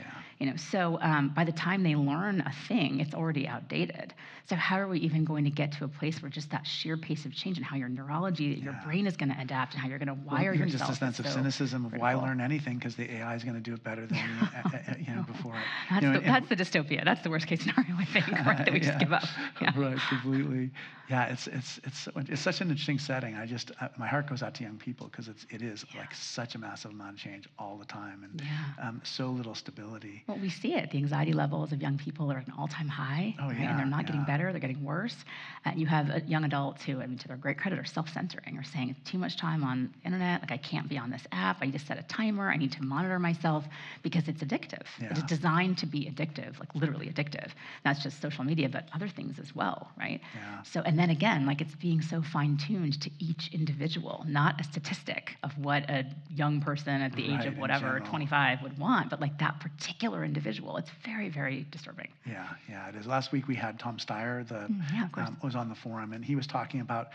So by the time they learn a thing, it's already outdated. So how are we even going to get to a place where just that sheer pace of change and how your neurology, your brain is going to adapt, and how you're going to wire yourself? Just a sense of cynicism of why learn anything, because the AI is going to do it better than you before. That's the dystopia. That's the worst case scenario, I think, right? That we just give up. Right, completely. Yeah, it's such an interesting setting. My heart goes out to young people, because it is like such a massive amount of change all the time, and so little stability. Well, we see it. The anxiety levels of young people are at an all-time high, right? And they're not getting better; they're getting worse. You have young adults who, to their great credit, are self-censoring, or saying too much time on the internet. Like, I can't be on this app. I need to set a timer. I need to monitor myself because it's addictive. It is designed to be addictive, like literally addictive. Not just social media, but other things as well, right? So, and then again, like, it's being so fine-tuned to each individual, not a statistic of what a young person at the age of whatever, 25, would want, but like that particular individual. It's very, very disturbing. Yeah, it is. Last week we had Tom Steyer, was on the forum, and he was talking about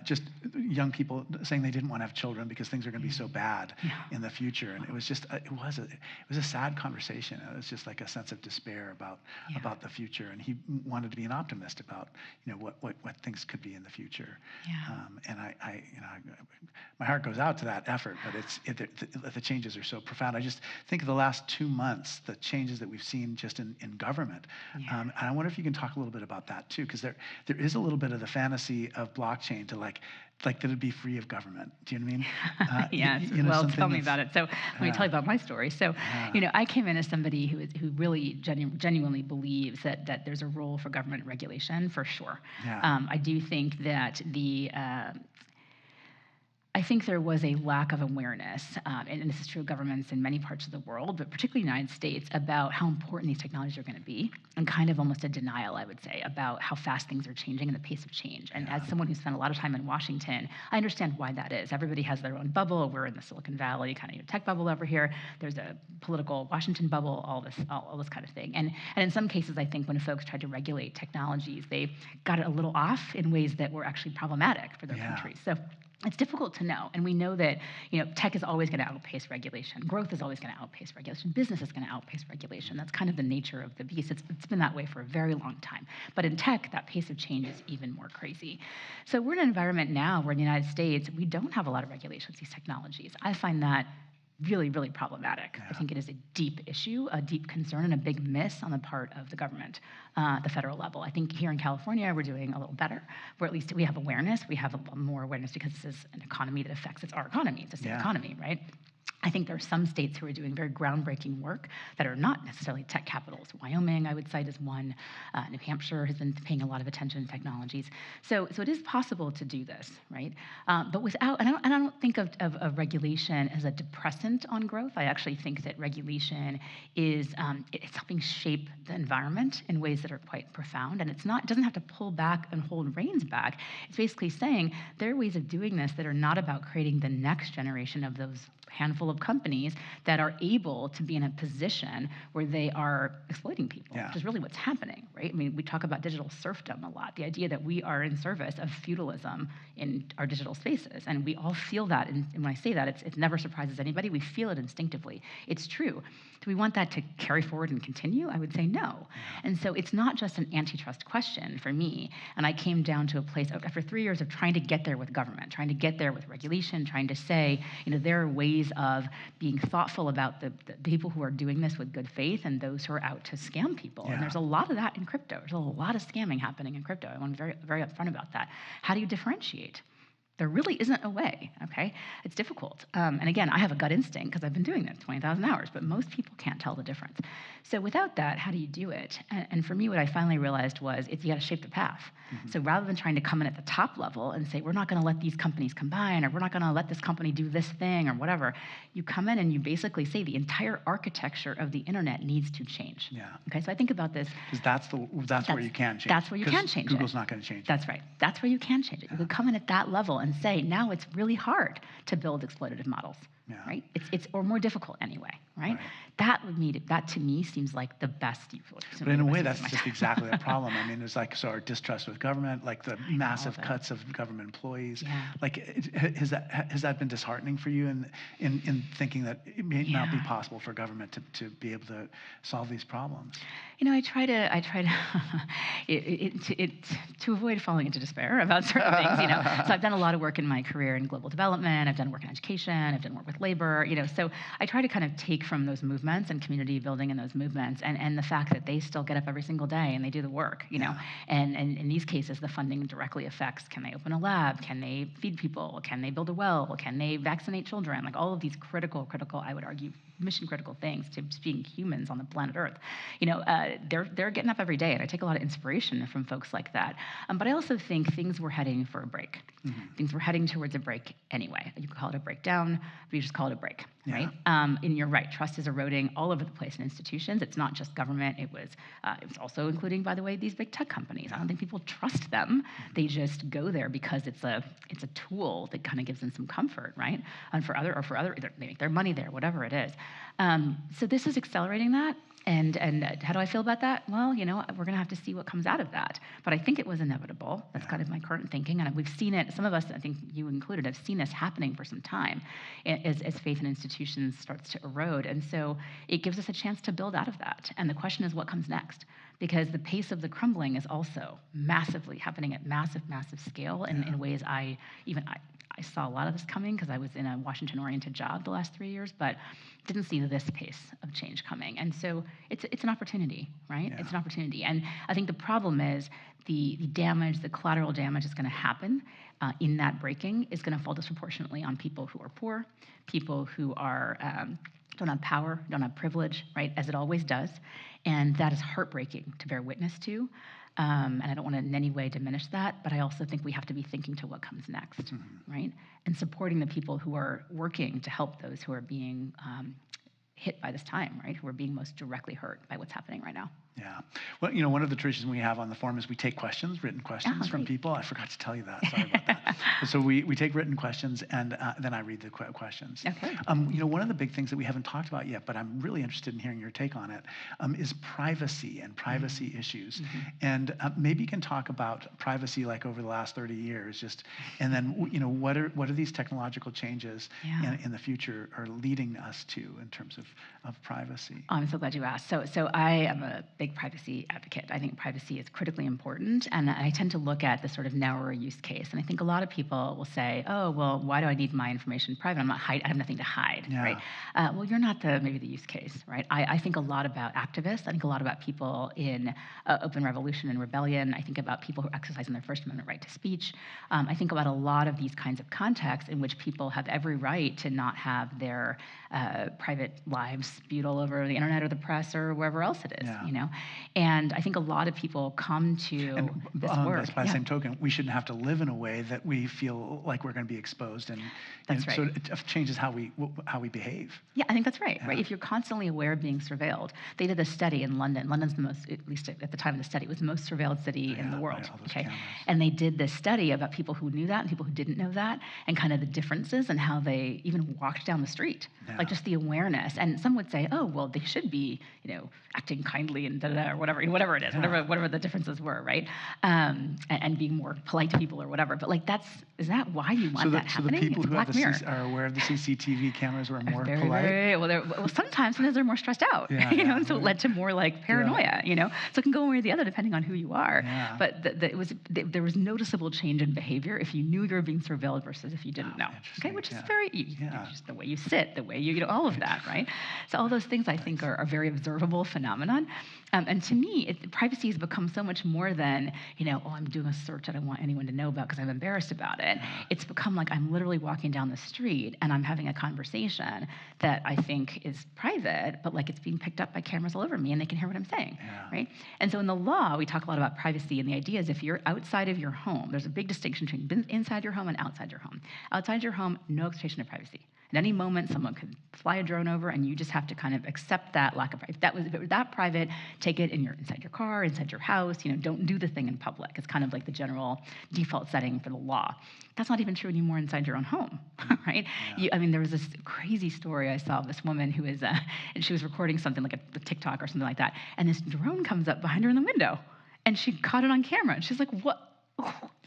just young people saying they didn't want to have children because things are going to be so bad in the future, and it was just it was a sad conversation. It was just like a sense of despair about the future, and he wanted to be an optimist about what things could be in the future. And I my heart goes out to that effort, but the changes are so profound. I just think of the last 2 months, the changes that we've seen just in government. And I wonder if you can talk a little bit about that too, because there is a little bit of the fantasy of blockchain to like that it'd be free of government. Do you know what I mean? Yes. Well, tell me about it. So let me tell you about my story. So, I came in as somebody who really genuinely believes that there's a role for government regulation, for sure. I do think that I think there was a lack of awareness, and this is true of governments in many parts of the world, but particularly the United States, about how important these technologies are going to be, and kind of almost a denial, I would say, about how fast things are changing and the pace of change. And as someone who spent a lot of time in Washington, I understand why that is. Everybody has their own bubble. We're in the Silicon Valley kind of tech bubble over here. There's a political Washington bubble, all this kind of thing. And in some cases, I think when folks tried to regulate technologies, they got it a little off in ways that were actually problematic for their countries. So it's difficult to know, and we know that tech is always going to outpace regulation. Growth is always going to outpace regulation. Business is going to outpace regulation. That's kind of the nature of the beast. It's been that way for a very long time. But in tech, that pace of change is even more crazy. So we're in an environment now where in the United States, we don't have a lot of regulations, these technologies. I find that really, really problematic. I think it is a deep issue, a deep concern, and a big miss on the part of the government, the federal level. I think here in California, we're doing a little better, where at least we have awareness. We have more awareness because this is an economy that affects our economy. It's a state economy, right? I think there are some states who are doing very groundbreaking work that are not necessarily tech capitals. Wyoming, I would cite, is one. New Hampshire has been paying a lot of attention to technologies. So it is possible to do this, right? But without, and I don't think of regulation as a depressant on growth. I actually think that regulation is it's helping shape the environment in ways that are quite profound. And it doesn't have to pull back and hold reins back. It's basically saying there are ways of doing this that are not about creating the next generation of those handful of companies that are able to be in a position where they are exploiting people, which is really what's happening, right? I mean, we talk about digital serfdom a lot, the idea that we are in service of feudalism in our digital spaces, and we all feel that, and when I say that, it never surprises anybody. We feel it instinctively. It's true. Do we want that to carry forward and continue? I would say no. And so it's not just an antitrust question for me, and I came down to a place after 3 years of trying to get there with government, trying to get there with regulation, trying to say, there are ways of of being thoughtful about the people who are doing this with good faith and those who are out to scam people. And there's a lot of that in crypto. There's a lot of scamming happening in crypto. I want to be very, very upfront about that. How do you differentiate? There really isn't a way, okay? It's difficult. And again, I have a gut instinct because I've been doing this 20,000 hours, but most people can't tell the difference. So without that, how do you do it? And for me, what I finally realized was you got to shape the path. So rather than trying to come in at the top level and say, we're not going to let these companies combine, or we're not going to let this company do this thing, or whatever, you come in and you basically say the entire architecture of the internet needs to change. Okay, so I think about this. Because that's where you can change. That's where you can change Google's not going to change it. That's right. That's where you can change it. You could come in at that level and say, now it's really hard to build exploitative models, right? It's or more difficult anyway, right? That to me seems like the best. But in a way, that's just exactly the problem. I mean, there's like our distrust with government, like the massive cuts of government employees. Like, has that been disheartening for you in thinking that it may not be possible for government to be able to solve these problems? You know, I try to to avoid falling into despair about certain things. You know, so I've done a lot of work in my career in global development. I've done work in education. I've done work with labor. You know, so I try to kind of take from those movements and community building in those movements, and the fact that they still get up every single day and they do the work. You know, and in these cases, the funding directly affects: can they open a lab? Can they feed people? Can they build a well? Can they vaccinate children? Like all of these critical, I would argue, mission critical things to being humans on the planet Earth. You know, they're getting up every day, and I take a lot of inspiration from folks like that. But I also think things were heading for a break. Things were heading towards a break anyway. You could call it a breakdown, but you just call it a break, right? And you're right, trust is eroding all over the place in institutions. It's not just government. It was also including, by the way, these big tech companies. I don't think people trust them. They just go there because it's a tool that kind of gives them some comfort, right? And for other, they make their money there, whatever it is. So this is accelerating that. And how do I feel about that? Well, you know, we're going to have to see what comes out of that. But I think it was inevitable. That's kind of my current thinking. And we've seen it, some of us, I think you included, have seen this happening for some time as faith in institutions starts to erode. And so it gives us a chance to build out of that. And the question is, what comes next? Because the pace of the crumbling is also massively happening at massive scale in ways I saw a lot of this coming because I was in a Washington-oriented job the last 3 years, but didn't see this pace of change coming. And so it's an opportunity, right? It's an opportunity. And I think the problem is the damage, the collateral damage that's going to happen in that breaking is going to fall disproportionately on people who are poor, people who are don't have power, don't have privilege, right? As it always does. And that is heartbreaking to bear witness to. And I don't want to in any way diminish that, but I also think we have to be thinking to what comes next, right? And supporting the people who are working to help those who are being hit by this time, right? Who are being most directly hurt by what's happening right now. Yeah. Well, you know, one of the traditions we have on the forum is we take questions, written questions from people. I forgot to tell you that. Sorry about that. So we take written questions, and then I read the questions. Okay. You know, one of the big things that we haven't talked about yet, but I'm really interested in hearing your take on it, is privacy and privacy issues. And maybe you can talk about privacy like over the last 30 years, and then, you know, what are these technological changes in the future are leading us to in terms of privacy? Oh, I'm so glad you asked. So I am a big privacy advocate. I think privacy is critically important, and I tend to look at the sort of narrower use case. And I think a lot of people will say, "Oh, well, why do I need my information private? I have nothing to hide, right?" Well, you're not maybe the use case, right? I think a lot about activists. I think a lot about people in open revolution and rebellion. I think about people who are exercising their First Amendment right to speech. I think about a lot of these kinds of contexts in which people have every right to not have their private lives spewed all over the internet or the press or wherever else it is, you know? And I think a lot of people come to this work. By the same token, we shouldn't have to live in a way that we feel like we're going to be exposed, and that's right. So it changes how we behave. Yeah, I think that's right. Right. If you're constantly aware of being surveilled, they did a study in London. London's the most, at least at the time of the study, was the most surveilled city in the world. Right, okay, cameras. And they did this study about people who knew that and people who didn't know that, and kind of the differences and how they even walked down the street, like just the awareness. And some would say, "Oh, well, they should be, you know, acting kindly and or whatever it is, whatever the differences were, right? And being more polite to people or whatever. But like, is that why you want that happening? So the people who are aware of the CCTV cameras were more polite? Well, sometimes they're more stressed out, and so it led to more like paranoia, So it can go one way or the other depending on who you are. Yeah. But there was noticeable change in behavior if you knew you were being surveilled versus if you didn't know. Okay, which is very just the way you sit, the way you all of that, right? So all those things I think are very observable phenomenon. And to me, privacy has become so much more than, I'm doing a search I don't want anyone to know about because I'm embarrassed about it. It's become like I'm literally walking down the street and I'm having a conversation that I think is private, but like it's being picked up by cameras all over me and they can hear what I'm saying, right? And so in the law, we talk a lot about privacy, and the idea is if you're outside of your home, there's a big distinction between inside your home and outside your home. Outside your home, no expectation of privacy. At any moment, someone could fly a drone over, and you just have to kind of accept that lack of privacy. If it were that private, take it inside your car, inside your house. Don't do the thing in public. It's kind of like the general default setting for the law. That's not even true anymore inside your own home, right? Yeah. There was this crazy story I saw of this woman who is, and she was recording something like a TikTok or something like that, and this drone comes up behind her in the window, and she caught it on camera, and she's like, "What?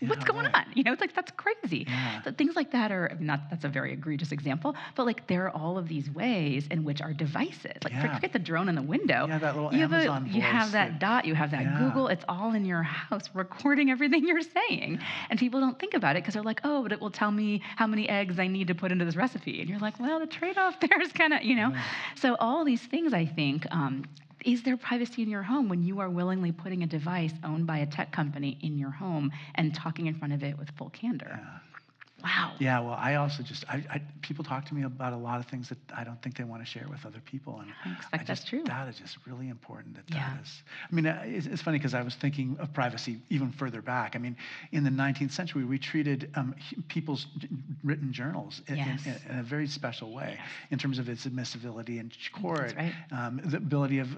What's going on?" It's like, that's crazy. Yeah. So things like that are that's a very egregious example, but like there are all of these ways in which our devices, like forget the drone in the window. Yeah, that little Amazon voice. You have that Dot, you have that Google, it's all in your house recording everything you're saying. And people don't think about it because they're like, oh, but it will tell me how many eggs I need to put into this recipe. And you're like, well, the trade-off there is kind of, So all these things, I think, is there privacy in your home when you are willingly putting a device owned by a tech company in your home and talking in front of it with full candor? Yeah. Wow. Yeah, well, I also people talk to me about a lot of things that I don't think they want to share with other people. And I expect that's true. That is just really important that is. It's funny because I was thinking of privacy even further back. In the 19th century, we treated people's written journals in a very special way in terms of its admissibility in court, the ability of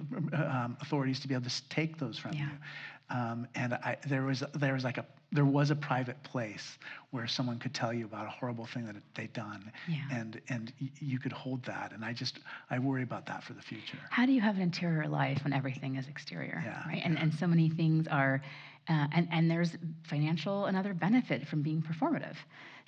authorities to be able to take those from you. And there was a private place where someone could tell you about a horrible thing that they'd done, and you could hold that. And I worry about that for the future. How do you have an interior life when everything is exterior, right? And so many things are, and there's financial and other benefit from being performative.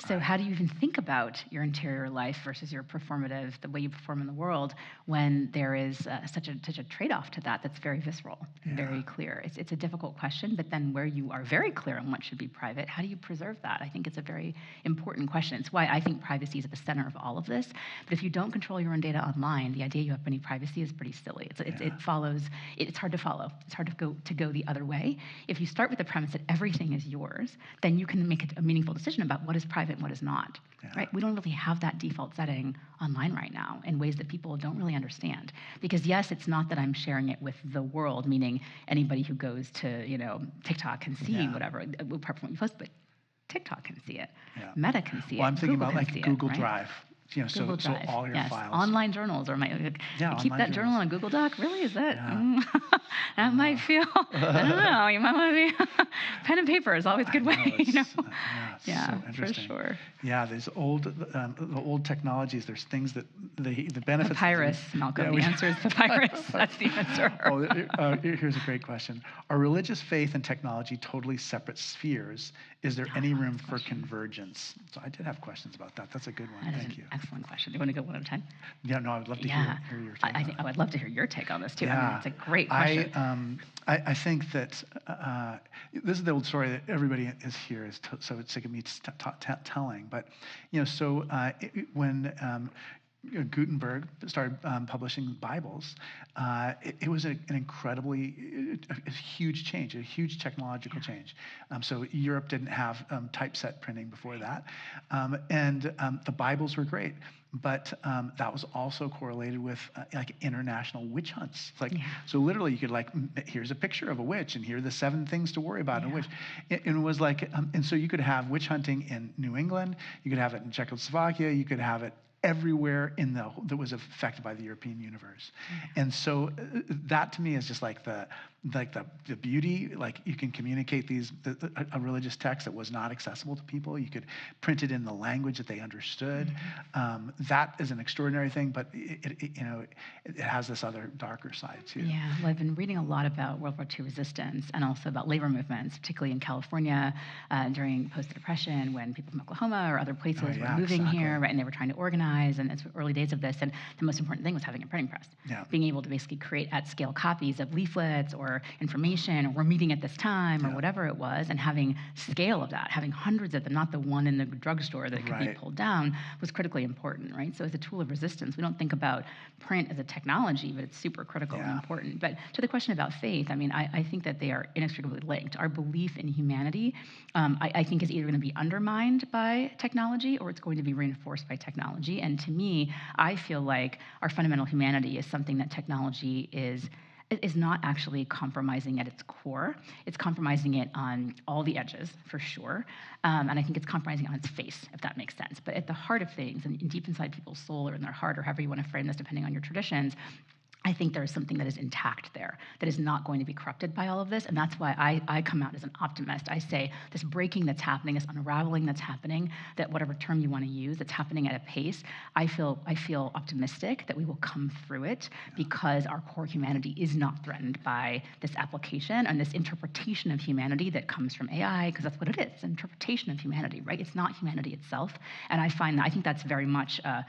So how do you even think about your interior life versus your performative, the way you perform in the world, when there is such a trade-off to that that's very visceral and very clear? It's a difficult question, but then where you are very clear on what should be private, how do you preserve that? I think it's a very important question. It's why I think privacy is at the center of all of this. But if you don't control your own data online, the idea you have any privacy is pretty silly. It follows. It's hard to follow. It's hard to go the other way. If you start with the premise that everything is yours, then you can make a meaningful decision about what is private and what is not. Right? We don't really have that default setting online right now in ways that people don't really understand. Because yes, it's not that I'm sharing it with the world, meaning anybody who goes to TikTok can see whatever apart from what you post, but TikTok can see it. Meta can see it. Well, I'm thinking Google about like Google right? Drive. Google Drive. So all your files. Online journals or keep that journal on a Google Doc. Really, is that? That might feel. I don't know. You might want to be pen and paper is always a good way. So for sure. Yeah, there's the old technologies. There's things that the benefits. Papyrus, Malcolm. The answer is papyrus. That's the answer. Here's a great question. Are religious faith and technology totally separate spheres? Is there any room for convergence? So I did have questions about that. That's a good one. Thank you. Excellent question. Do you want to go one at a time? Yeah, no, I would love to hear your take on it. I would love to hear your take on this too. Yeah. It's a great question. I think that this is the old story that everybody is here is so sick of me telling. But when Gutenberg started publishing Bibles, it was an incredibly a huge change, a huge technological change. So Europe didn't have typeset printing before that, and the Bibles were great. But that was also correlated with like international witch hunts. So literally you could here's a picture of a witch and here are the 7 things to worry about in a witch. It was like, and so you could have witch hunting in New England, you could have it in Czechoslovakia, you could have it everywhere that was affected by the European universe. And so that to me is just like like the beauty, like you can communicate a religious text that was not accessible to people. You could print it in the language that they understood. That is an extraordinary thing, but it has this other darker side too. Yeah, well, I've been reading a lot about World War II resistance and also about labor movements, particularly in California during post-Depression, when people from Oklahoma or other places were moving here, right, and they were trying to organize, and it's early days of this, and the most important thing was having a printing press. Being able to basically create at-scale copies of leaflets or information, or we're meeting at this time, or whatever it was, and having scale of that, having hundreds of them, not the one in the drugstore that could be pulled down, was critically important, right? So as a tool of resistance, we don't think about print as a technology, but it's super critical and important. But to the question about faith, I mean, I think that they are inextricably linked. Our belief in humanity, I think, is either going to be undermined by technology or it's going to be reinforced by technology. And to me, I feel like our fundamental humanity is something that technology is not actually compromising at its core. It's compromising it on all the edges, for sure. And I think it's compromising on its face, if that makes sense. But at the heart of things, and deep inside people's soul or in their heart, or however you want to frame this, depending on your traditions, I think there is something that is intact there that is not going to be corrupted by all of this. And that's why I come out as an optimist. I say this breaking that's happening, this unraveling that's happening, that whatever term you want to use, it's happening at a pace. I feel optimistic that we will come through it because our core humanity is not threatened by this application and this interpretation of humanity that comes from AI, because that's what it is, it's an interpretation of humanity, right? It's not humanity itself. And I think that's very much a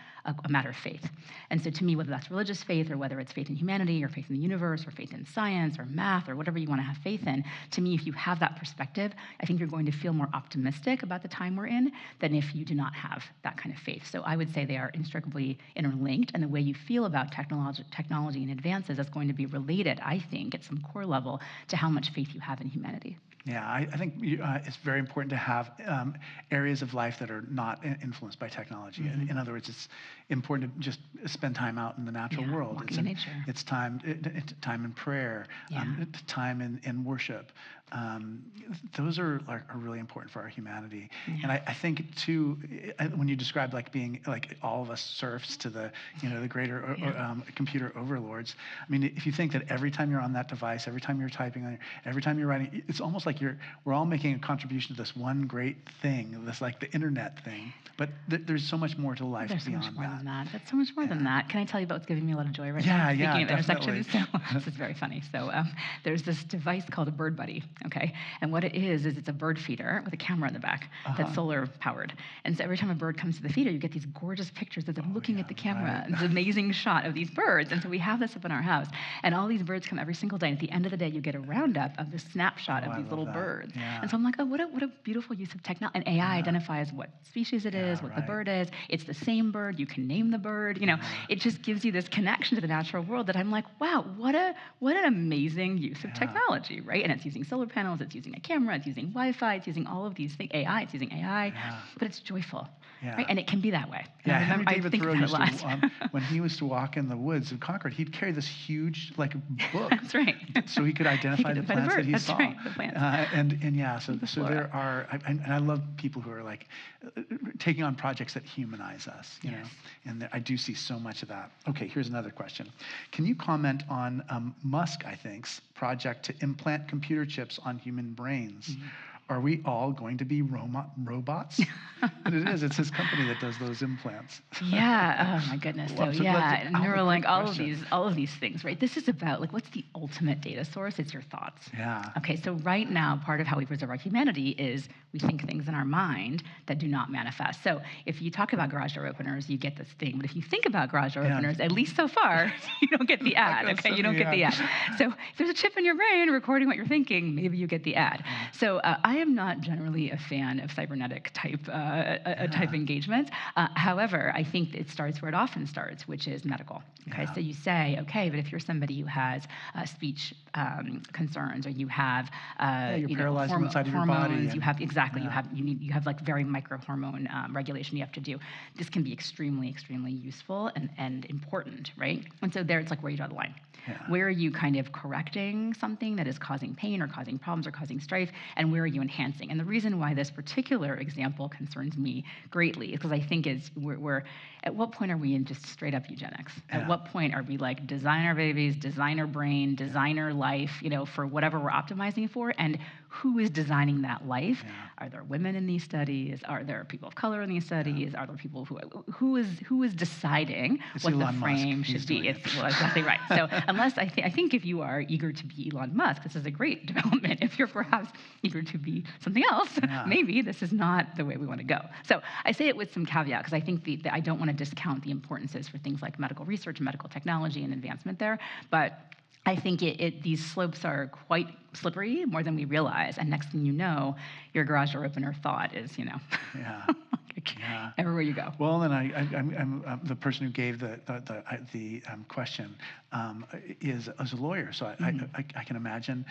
matter of faith. And so to me, whether that's religious faith or whether it's faith in humanity or faith in the universe or faith in science or math or whatever you want to have faith in, to me, if you have that perspective, I think you're going to feel more optimistic about the time we're in than if you do not have that kind of faith. So I would say they are inextricably interlinked, and the way you feel about technology and advances is going to be related, I think, at some core level to how much faith you have in humanity. Yeah, I think it's very important to have areas of life that are not influenced by technology. In other words, it's important to just spend time out in the natural world. Walking in nature. It's time in prayer, time in worship. Those are really important for our humanity. And I think too, when you describe like being like all of us serfs to the the greater computer overlords. I mean, if you think that every time you're on that device, every time you're typing on, every time you're writing, it's almost like we're all making a contribution to this one great thing, this like the internet thing. But there's so much more to life beyond that. There's so much more than that. That's so much more than that. Can I tell you about what's giving me a lot of joy right Yeah, now? Speaking of intersections, definitely. so this is very funny. So there's this device called a Bird Buddy, okay? And what it is it's a bird feeder with a camera in the back that's solar powered. And so every time a bird comes to the feeder, you get these gorgeous pictures of them looking at the camera. This amazing shot of these birds. And so we have this up in our house. And all these birds come every single day. And at the end of the day, you get a roundup of the snapshot of these little birds. Yeah. And so I'm like, oh, what a beautiful use of technology. And AI identifies what species it is, what the bird is. It's the same bird. You can name the bird. It just gives you this connection to the natural world that I'm like, wow, what an amazing use of technology, right? And it's using solar panels, it's using a camera, it's using Wi-Fi, it's using all of these things, it's using AI, but it's joyful, right? And it can be that way. Yeah, Henry David Thoreau used to, when he used to walk in the woods of Concord, he'd carry this huge book. That's right. So he could identify the plants that he saw. Right, the plants. So there are, and I love people who are like taking on projects that humanize us, you know, and I do see so much of that. Okay, here's another question. Can you comment on Musk, I think's project to implant computer chips on human brains? Are we all going to be robots? And it is. It's his company that does those implants. Yeah. Oh my goodness. So Neuralink, all of these things, right? This is about like, what's the ultimate data source? It's your thoughts. Yeah. Okay. So right now, part of how we preserve our humanity is we think things in our mind that do not manifest. So if you talk about garage door openers, you get this thing. But if you think about garage door openers, at least so far, you don't get the ad. Okay. You don't get the ad. So if there's a chip in your brain recording what you're thinking, maybe you get the ad. So I am not generally a fan of cybernetic type engagements. However, I think it starts where it often starts, which is medical. Okay, so you say, okay, but if you're somebody who has speech concerns, or you have you're paralyzed on the side of your body, you have you have like very micro hormone regulation you have to do. This can be extremely, extremely useful and important, right? And so there, it's like where you draw the line. Where are you kind of correcting something that is causing pain or causing problems or causing strife, and where are you enhancing. And the reason why this particular example concerns me greatly is because I think we're at what point are we in just straight up eugenics? Yeah. At what point are we like designer babies, designer brain, designer life, for whatever we're optimizing for? And who is designing that life? Yeah. Are there women in these studies? Are there people of color in these studies? Yeah. Are there people who is deciding what Elon the frame Musk. should be? Well, exactly right. So unless I think if you are eager to be Elon Musk, this is a great development. If you're perhaps eager to be something else, maybe this is not the way we want to go. So I say it with some caveat because I think that I don't want to discount the importances for things like medical research and medical technology and advancement there, but I think these slopes are quite slippery, more than we realize. And next thing you know, your garage door opener thought is, Yeah. everywhere you go. Well, then I'm the person who gave the question is a lawyer, so I can imagine,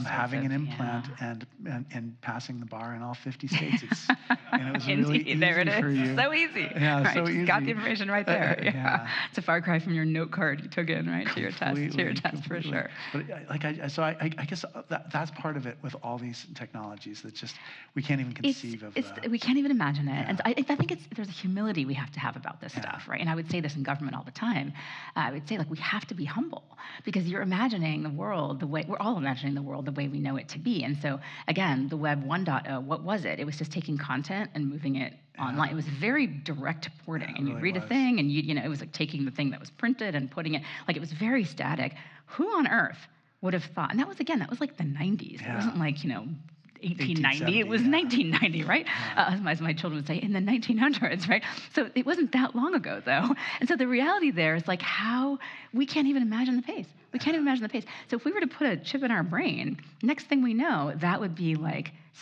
having an implant and passing the bar in all 50 states. It was really easy there it is. For you. So easy. Yeah, right, so just easy. got the information right there. Yeah. It's a far cry from your note card you took in, right, to your test for sure. But I guess that's part of it with all these technologies that just we can't even conceive of. We can't even imagine it. Yeah. And I think there's a humility we have to have about this stuff, right? And I would say this in government all the time. I would say we have to be humble because you're imagining the world the way we're all imagining the world the way we know it to be. And so again, the Web 1.0, what was it? It was just taking content and moving it online. It was very direct porting, and you'd read a thing, and it was like taking the thing that was printed and putting it it was very static. Who on earth would have thought? And that was like the 90s. Yeah. It wasn't like 1890. It was 1990, right? Yeah. As my children would say, in the 1900s, right? So it wasn't that long ago, though. And so the reality there is how we can't even imagine the pace. We can't even imagine the pace. So if we were to put a chip in our brain, next thing we know, that would be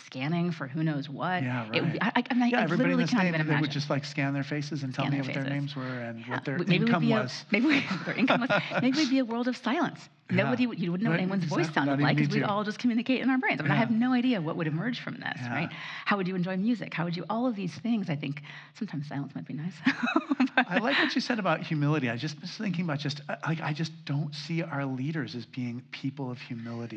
scanning for who knows what. Yeah, right. It would be, I literally can't even imagine. They would just scan their faces and tell me what their names were and what their income was. Maybe we'd be a world of silence. You wouldn't know what anyone's voice sounded like because we'd all just communicate in our brains. I have no idea what would emerge from this, right? How would you enjoy music? How would you, all of these things, I think sometimes silence might be nice. I like what you said about humility. I just was thinking about I just don't see our leaders as being people of humility.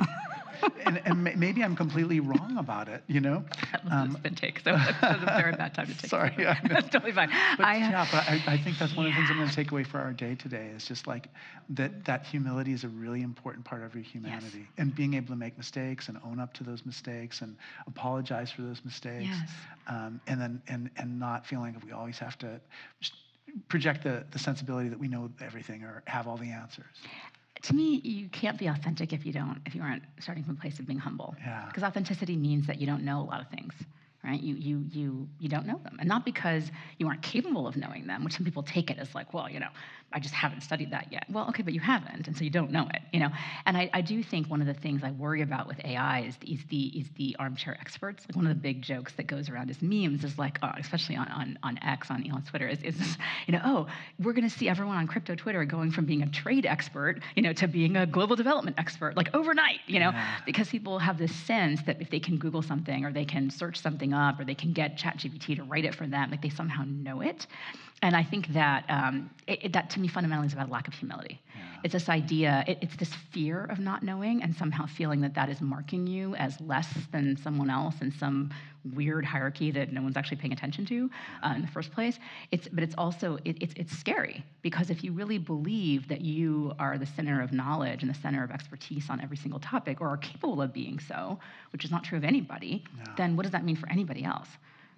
and maybe I'm completely wrong about it, That was a spin take, so it was a very bad time to take. Sorry. That's totally fine. But I think that's one of the things I'm going to take away for our day today is just that humility is a really important part of your humanity. Yes. And being able to make mistakes and own up to those mistakes and apologize for those mistakes. Yes. And not feeling like we always have to just project the sensibility that we know everything or have all the answers. To me, you can't be authentic if you aren't starting from a place of being humble. Yeah. Because authenticity means that you don't know a lot of things, right? You don't know them. And not because you aren't capable of knowing them, which some people take it as I just haven't studied that yet. Well, okay, but you haven't, and so you don't know it, And I do think one of the things I worry about with AI is the armchair experts. One of the big jokes that goes around as memes is especially on X, on Elon's Twitter, is this, we're going to see everyone on crypto Twitter going from being a trade expert, to being a global development expert, overnight, because people have this sense that if they can Google something or they can search something up or they can get ChatGPT to write it for them, they somehow know it. And I think that that to me fundamentally is about a lack of humility. Yeah. It's this idea, it's this fear of not knowing and somehow feeling that is marking you as less than someone else in some weird hierarchy that no one's actually paying attention to in the first place. But it's also, it's scary because if you really believe that you are the center of knowledge and the center of expertise on every single topic or are capable of being so, which is not true of anybody, then what does that mean for anybody else?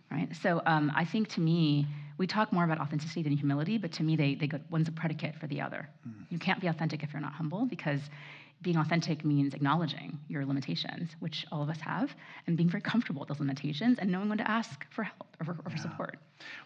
Right? So I think to me, we talk more about authenticity than humility, but to me, they go, one's a predicate for the other. You can't be authentic if you're not humble because being authentic means acknowledging your limitations, which all of us have, and being very comfortable with those limitations and knowing when to ask for help or for support.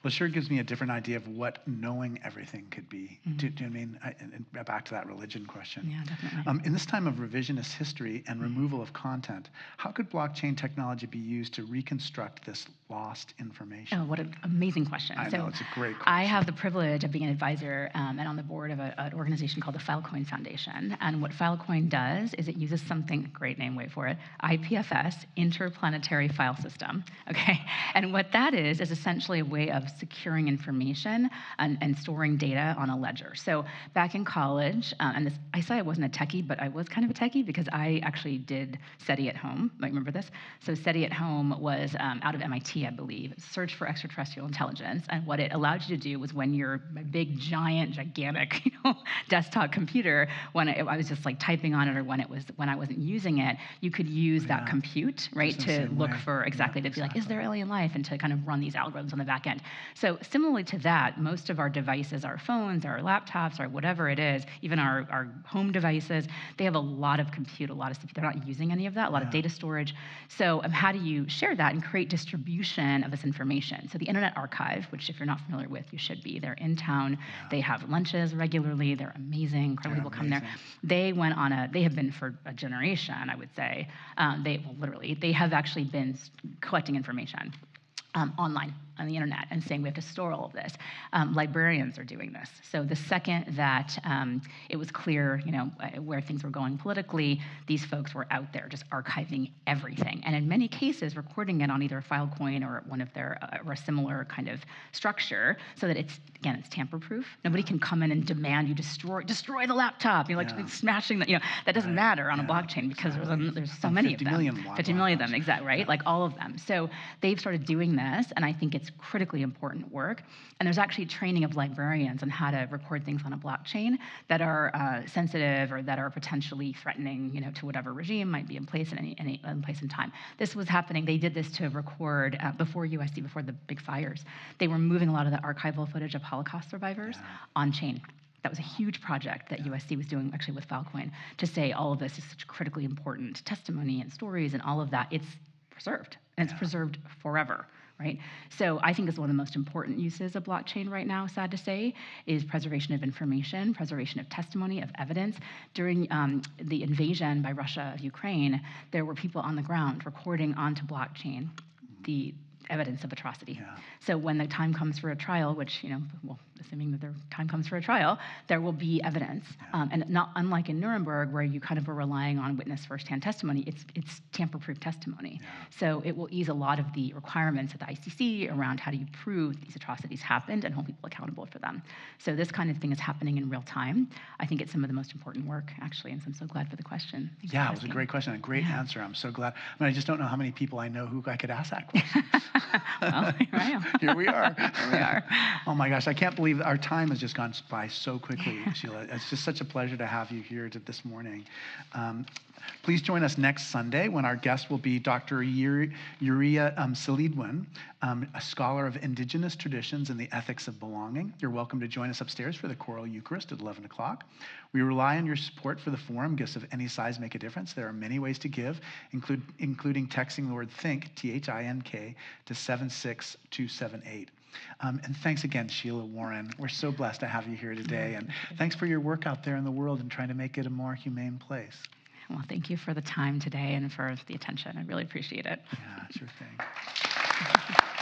Well, it sure gives me a different idea of what knowing everything could be. Do you know what I mean? And back to that religion question. Yeah, definitely. In this time of revisionist history and removal of content, how could blockchain technology be used to reconstruct this lost information? Oh, what an amazing question. I know, it's a great question. I have the privilege of being an advisor and on the board of an organization called the Filecoin Foundation. And what Filecoin does is it uses something, great name, wait for it, IPFS, Interplanetary File System, okay? And what that is essentially a way way of securing information and storing data on a ledger. So back in college, and this, I say I wasn't a techie, but I was kind of a techie because I actually did SETI at home. Might remember this. So SETI at home was out of MIT, I believe. Search for Extraterrestrial Intelligence. And what it allowed you to do was when your big, gigantic, desktop computer, when I was just like typing on it, or when I wasn't using it, you could use that compute, right, to look for to be like, is there alien life, and to kind of run these algorithms on the back end. So similarly to that, most of our devices, our phones, our laptops, or whatever it is, even our home devices, they have a lot of compute, a lot of stuff. They're not using any of that, a lot of data storage. So how do you share that and create distribution of this information? So the Internet Archive, which if you're not familiar with, you should be. They're in town. They have lunches regularly. They're amazing. Incredible people come there. They have been for a generation, I would say. They have actually been collecting information online on the internet and saying we have to store all of this. Librarians are doing this. So the second that it was clear, where things were going politically, these folks were out there just archiving everything, and in many cases recording it on either a Filecoin or one of their or a similar kind of structure, so that it's tamper-proof. Nobody can come in and demand you destroy the laptop. You're like smashing that. That doesn't matter on a blockchain because there's so many of them. 50 million of them, exactly, right? Like all of them. So they've started doing this, and I think it's critically important work. And there's actually training of librarians on how to record things on a blockchain that are sensitive or that are potentially threatening, to whatever regime might be in place in any place in time. This was happening. They did this to record before USC, before the big fires. They were moving a lot of the archival footage of Holocaust survivors on chain. That was a huge project that USC was doing actually with Filecoin to say all of this is such critically important testimony and stories and all of that. It's preserved, and it's preserved forever. Right? So I think it's one of the most important uses of blockchain right now, sad to say, is preservation of information, preservation of testimony, of evidence. During the invasion by Russia of Ukraine, there were people on the ground recording onto blockchain the evidence of atrocity. So when the time comes for a trial, which, assuming that the time comes for a trial, there will be evidence. And not unlike in Nuremberg, where you kind of are relying on witness firsthand testimony, it's tamper-proof testimony. So it will ease a lot of the requirements of the ICC around how do you prove these atrocities happened and hold people accountable for them. So this kind of thing is happening in real time. I think it's some of the most important work, actually, and so I'm so glad for the question. It was a great question, a great answer. I'm so glad. I just don't know how many people I know who I could ask that question. Well, here I am. Here we are. Oh my gosh, I can't believe our time has just gone by so quickly, Sheila. It's just such a pleasure to have you here this morning. Please join us next Sunday when our guest will be Dr. Yuria Silidwin, a scholar of indigenous traditions and the ethics of belonging. You're welcome to join us upstairs for the Choral Eucharist at 11 o'clock. We rely on your support for the forum. Gifts of any size make a difference. There are many ways to give, including texting the word THINK, T-H-I-N-K, to 76278. And thanks again, Sheila Warren. We're so blessed to have you here today. And thanks for your work out there in the world and trying to make it a more humane place. Well, thank you for the time today and for the attention. I really appreciate it. Yeah, sure thing.